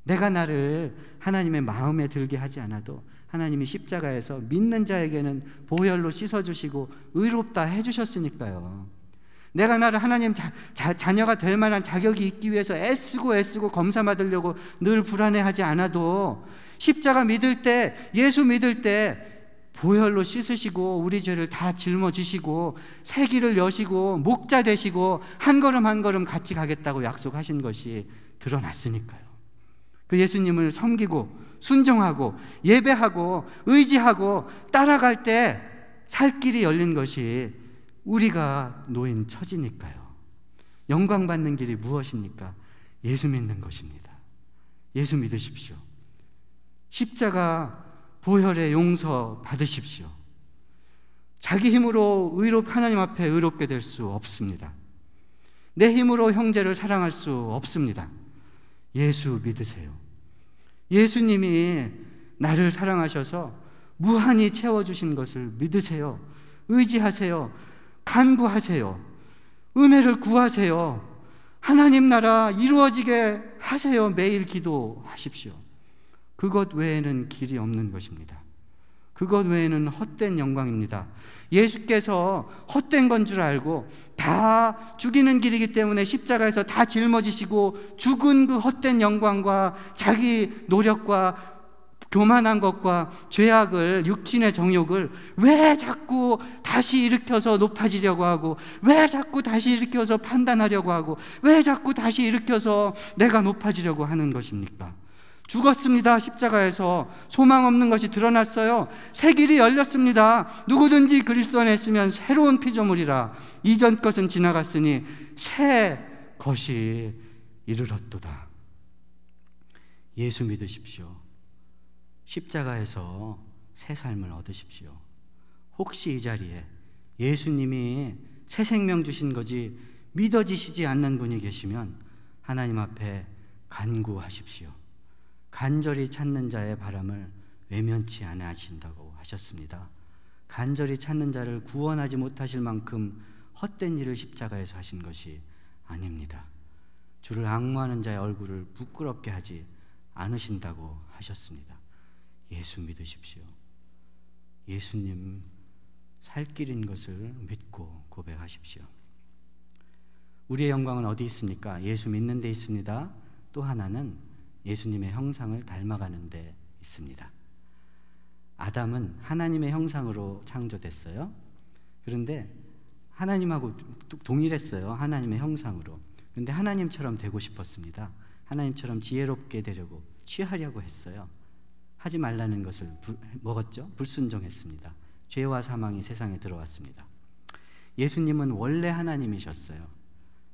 내가 나를 하나님의 마음에 들게 하지 않아도 하나님이 십자가에서 믿는 자에게는 보혈로 씻어주시고 의롭다 해주셨으니까요. 내가 나를 하나님 자녀가 될 만한 자격이 있기 위해서 애쓰고 검사 받으려고 늘 불안해하지 않아도 십자가 믿을 때, 예수 믿을 때 보혈로 씻으시고 우리 죄를 다 짊어지시고 새 길을 여시고 목자 되시고 한 걸음 한 걸음 같이 가겠다고 약속하신 것이 드러났으니까요. 그 예수님을 섬기고 순종하고 예배하고 의지하고 따라갈 때 살 길이 열린 것이 우리가 놓인 처지니까요. 영광 받는 길이 무엇입니까? 예수 믿는 것입니다. 예수 믿으십시오. 십자가 보혈의 용서 받으십시오. 자기 힘으로 하나님 앞에 의롭게 될 수 없습니다. 내 힘으로 형제를 사랑할 수 없습니다. 예수 믿으세요. 예수님이 나를 사랑하셔서 무한히 채워주신 것을 믿으세요. 의지하세요. 간구하세요. 은혜를 구하세요. 하나님 나라 이루어지게 하세요. 매일 기도하십시오. 그것 외에는 길이 없는 것입니다. 그것 외에는 헛된 영광입니다. 예수께서 헛된 건 줄 알고 다 죽이는 길이기 때문에 십자가에서 다 짊어지시고 죽은 그 헛된 영광과 자기 노력과 교만한 것과 죄악을, 육신의 정욕을 왜 자꾸 다시 일으켜서 높아지려고 하고, 왜 자꾸 다시 일으켜서 판단하려고 하고, 왜 자꾸 다시 일으켜서 내가 높아지려고 하는 것입니까? 죽었습니다. 십자가에서 소망 없는 것이 드러났어요. 새 길이 열렸습니다. 누구든지 그리스도 안에 있으면 새로운 피조물이라. 이전 것은 지나갔으니 새 것이 이르렀도다. 예수 믿으십시오. 십자가에서 새 삶을 얻으십시오. 혹시 이 자리에 예수님이 새 생명 주신 거지 믿어지시지 않는 분이 계시면 하나님 앞에 간구하십시오. 간절히 찾는 자의 바람을 외면치 아니하신다고 하셨습니다. 간절히 찾는 자를 구원하지 못하실 만큼 헛된 일을 십자가에서 하신 것이 아닙니다. 주를 앙무하는 자의 얼굴을 부끄럽게 하지 않으신다고 하셨습니다. 예수 믿으십시오. 예수님 살 길인 것을 믿고 고백하십시오. 우리의 영광은 어디 있습니까? 예수 믿는 데 있습니다. 또 하나는 예수님의 형상을 닮아가는 데 있습니다. 아담은 하나님의 형상으로 창조됐어요. 그런데 하나님하고 동일했어요. 하나님의 형상으로. 그런데 하나님처럼 되고 싶었습니다. 하나님처럼 지혜롭게 되려고, 취하려고 했어요. 하지 말라는 것을 먹었죠. 불순종했습니다. 죄와 사망이 세상에 들어왔습니다. 예수님은 원래 하나님이셨어요.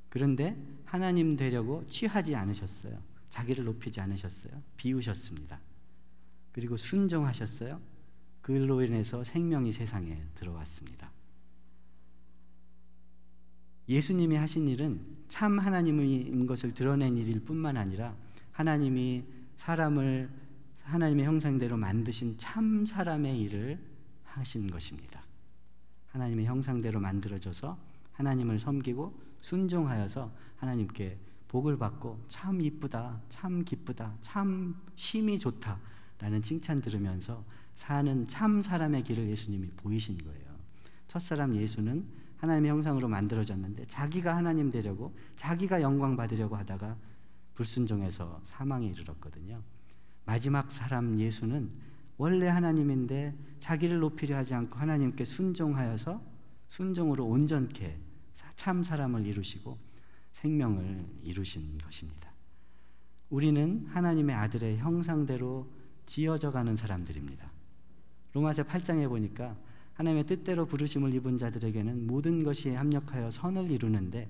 그런데 하나님 되려고 취하지 않으셨어요. 자기를 높이지 않으셨어요. 비우셨습니다. 그리고 순종하셨어요. 그로 인해서 생명이 세상에 들어왔습니다. 예수님이 하신 일은 참 하나님인 것을 드러낸 일일 뿐만 아니라 하나님이 사람을 하나님의 형상대로 만드신 참 사람의 일을 하신 것입니다. 하나님의 형상대로 만들어져서 하나님을 섬기고 순종하여서 하나님께 복을 받고 참 이쁘다, 참 기쁘다, 참 심이 좋다라는 칭찬 들으면서 사는 참 사람의 길을 예수님이 보이신 거예요. 첫사람 예수는 하나님의 형상으로 만들어졌는데 자기가 하나님 되려고, 자기가 영광 받으려고 하다가 불순종해서 사망에 이르렀거든요. 마지막 사람 예수는 원래 하나님인데 자기를 높이려 하지 않고 하나님께 순종하여서 순종으로 온전케 참 사람을 이루시고 생명을 이루신 것입니다. 우리는 하나님의 아들의 형상대로 지어져 가는 사람들입니다. 로마서 8장에 보니까 하나님의 뜻대로 부르심을 입은 자들에게는 모든 것이 합력하여 선을 이루는데,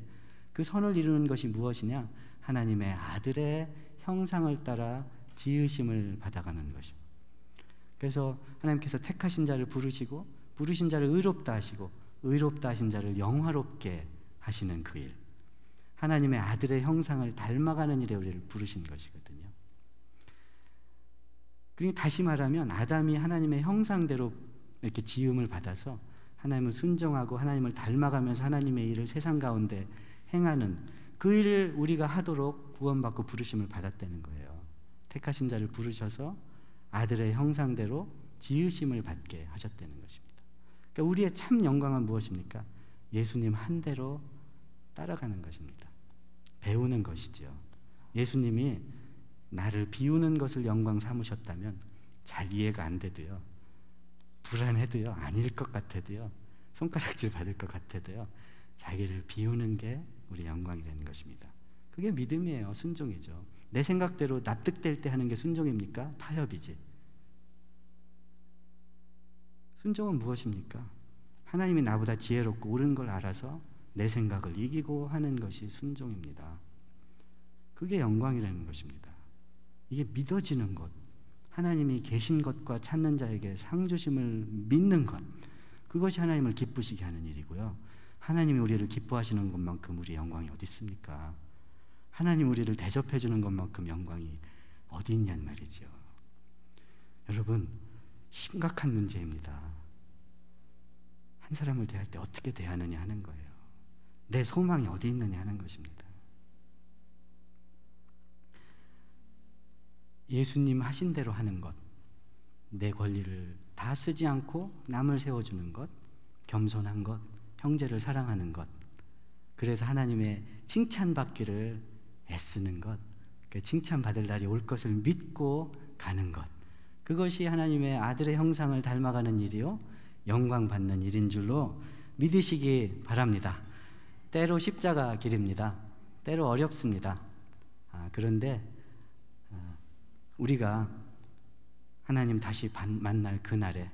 그 선을 이루는 것이 무엇이냐? 하나님의 아들의 형상을 따라 지으심을 받아가는 것입니다. 그래서 하나님께서 택하신 자를 부르시고, 부르신 자를 의롭다 하시고, 의롭다 하신 자를 영화롭게 하시는 그 일, 하나님의 아들의 형상을 닮아가는 일에 우리를 부르신 것이거든요. 그러니까 다시 말하면 아담이 하나님의 형상대로 이렇게 지음을 받아서 하나님을 순종하고 하나님을 닮아가면서 하나님의 일을 세상 가운데 행하는 그 일을 우리가 하도록 구원받고 부르심을 받았다는 거예요. 택하신 자를 부르셔서 아들의 형상대로 지으심을 받게 하셨다는 것입니다. 그러니까 우리의 참 영광은 무엇입니까? 예수님 한 대로 따라가는 것입니다. 배우는 것이죠. 예수님이 나를 비우는 것을 영광 삼으셨다면 잘 이해가 안 돼도요, 불안해도요, 아닐 것 같아도요, 손가락질 받을 것 같아도요, 자기를 비우는 게 우리 영광이라는 것입니다. 그게 믿음이에요. 순종이죠. 내 생각대로 납득될 때 하는 게 순종입니까? 타협이지. 순종은 무엇입니까? 하나님이 나보다 지혜롭고 옳은 걸 알아서 내 생각을 이기고 하는 것이 순종입니다. 그게 영광이라는 것입니다. 이게 믿어지는 것, 하나님이 계신 것과 찾는 자에게 상 주심을 믿는 것, 그것이 하나님을 기쁘시게 하는 일이고요. 하나님이 우리를 기뻐하시는 것만큼 우리 영광이 어디 있습니까? 하나님 우리를 대접해 주는 것만큼 영광이 어디 있냔 말이죠. 여러분, 심각한 문제입니다. 한 사람을 대할 때 어떻게 대하느냐 하는 거예요. 내 소망이 어디 있느냐 하는 것입니다. 예수님 하신 대로 하는 것, 내 권리를 다 쓰지 않고 남을 세워주는 것, 겸손한 것, 형제를 사랑하는 것, 그래서 하나님의 칭찬받기를 애쓰는 것, 그 칭찬받을 날이 올 것을 믿고 가는 것, 그것이 하나님의 아들의 형상을 닮아가는 일이요 영광 받는 일인 줄로 믿으시기 바랍니다. 때로 십자가 길입니다. 때로 어렵습니다. 그런데 우리가 하나님 다시 만날 그날에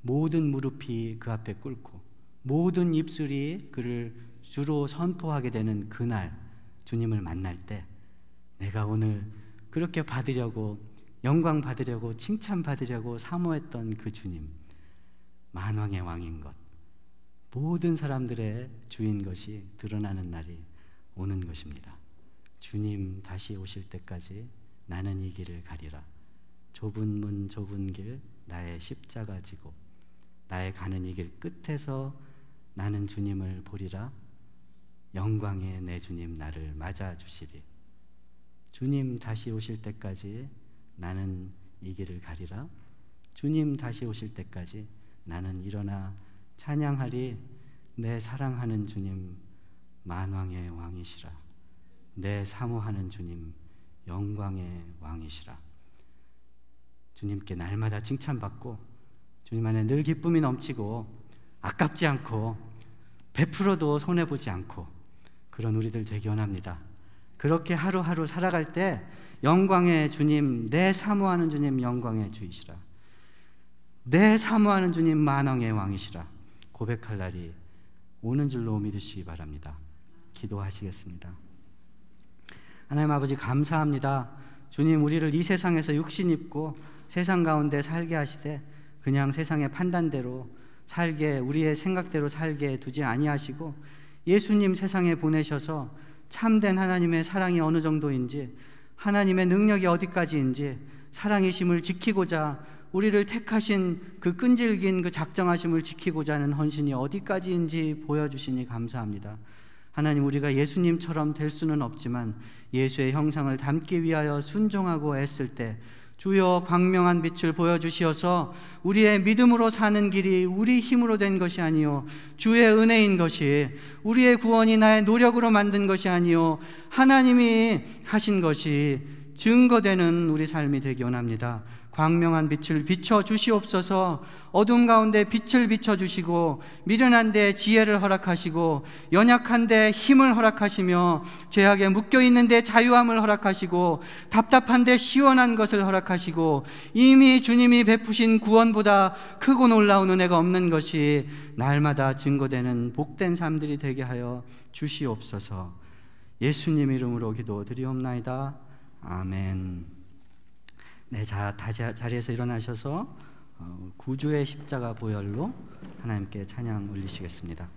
모든 무릎이 그 앞에 꿇고 모든 입술이 그를 주로 선포하게 되는 그날, 주님을 만날 때 내가 오늘 그렇게 받으려고, 영광 받으려고, 칭찬 받으려고 사모했던 그 주님, 만왕의 왕인 것, 모든 사람들의 주인 것이 드러나는 날이 오는 것입니다. 주님 다시 오실 때까지 나는 이 길을 가리라. 좁은 문 좁은 길 나의 십자가 지고 나의 가는 이 길 끝에서 나는 주님을 보리라. 영광의 내 주님 나를 맞아 주시리. 주님 다시 오실 때까지 나는 이 길을 가리라. 주님 다시 오실 때까지 나는 일어나 찬양하리. 내 사랑하는 주님 만왕의 왕이시라. 내 사모하는 주님 영광의 왕이시라. 주님께 날마다 칭찬받고 주님 안에 늘 기쁨이 넘치고 아깝지 않고 베풀어도 손해보지 않고 그런 우리들 되기 원합니다. 그렇게 하루하루 살아갈 때 영광의 주님, 내 사모하는 주님 영광의 주이시라. 내 사모하는 주님 만왕의 왕이시라 고백할 날이 오는 줄로 믿으시기 바랍니다. 기도하시겠습니다. 하나님 아버지 감사합니다. 주님, 우리를 이 세상에서 육신 입고 세상 가운데 살게 하시되 그냥 세상의 판단대로 살게, 우리의 생각대로 살게 두지 아니하시고 예수님 세상에 보내셔서 참된 하나님의 사랑이 어느 정도인지, 하나님의 능력이 어디까지인지, 사랑이심을 지키고자 우리를 택하신 그 끈질긴 그 작정하심을 지키고자 하는 헌신이 어디까지인지 보여주시니 감사합니다. 하나님, 우리가 예수님처럼 될 수는 없지만 예수의 형상을 닮기 위하여 순종하고 애쓸 때 주여 광명한 빛을 보여주시어서 우리의 믿음으로 사는 길이 우리 힘으로 된 것이 아니요 주의 은혜인 것이, 우리의 구원이 나의 노력으로 만든 것이 아니요 하나님이 하신 것이 증거되는 우리 삶이 되기 원합니다. 광명한 빛을 비춰주시옵소서. 어둠 가운데 빛을 비춰주시고 미련한 데 지혜를 허락하시고 연약한 데 힘을 허락하시며 죄악에 묶여있는 데 자유함을 허락하시고 답답한 데 시원한 것을 허락하시고 이미 주님이 베푸신 구원보다 크고 놀라운 은혜가 없는 것이 날마다 증거되는 복된 삶들이 되게 하여 주시옵소서. 예수님 이름으로 기도드리옵나이다. 아멘. 네, 자리에서 일어나셔서 구주의 십자가 보혈로 하나님께 찬양 올리시겠습니다.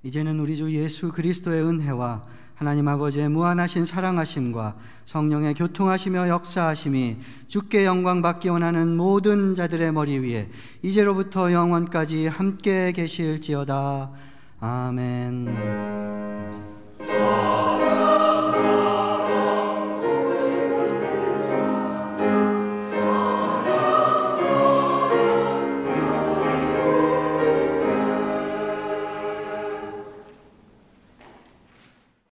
이제는 우리 주 예수 그리스도의 은혜와 하나님 아버지의 무한하신 사랑하심과 성령의 교통하시며 역사하심이 주께 영광 받기 원하는 모든 자들의 머리 위에 이제로부터 영원까지 함께 계실지어다. 아멘.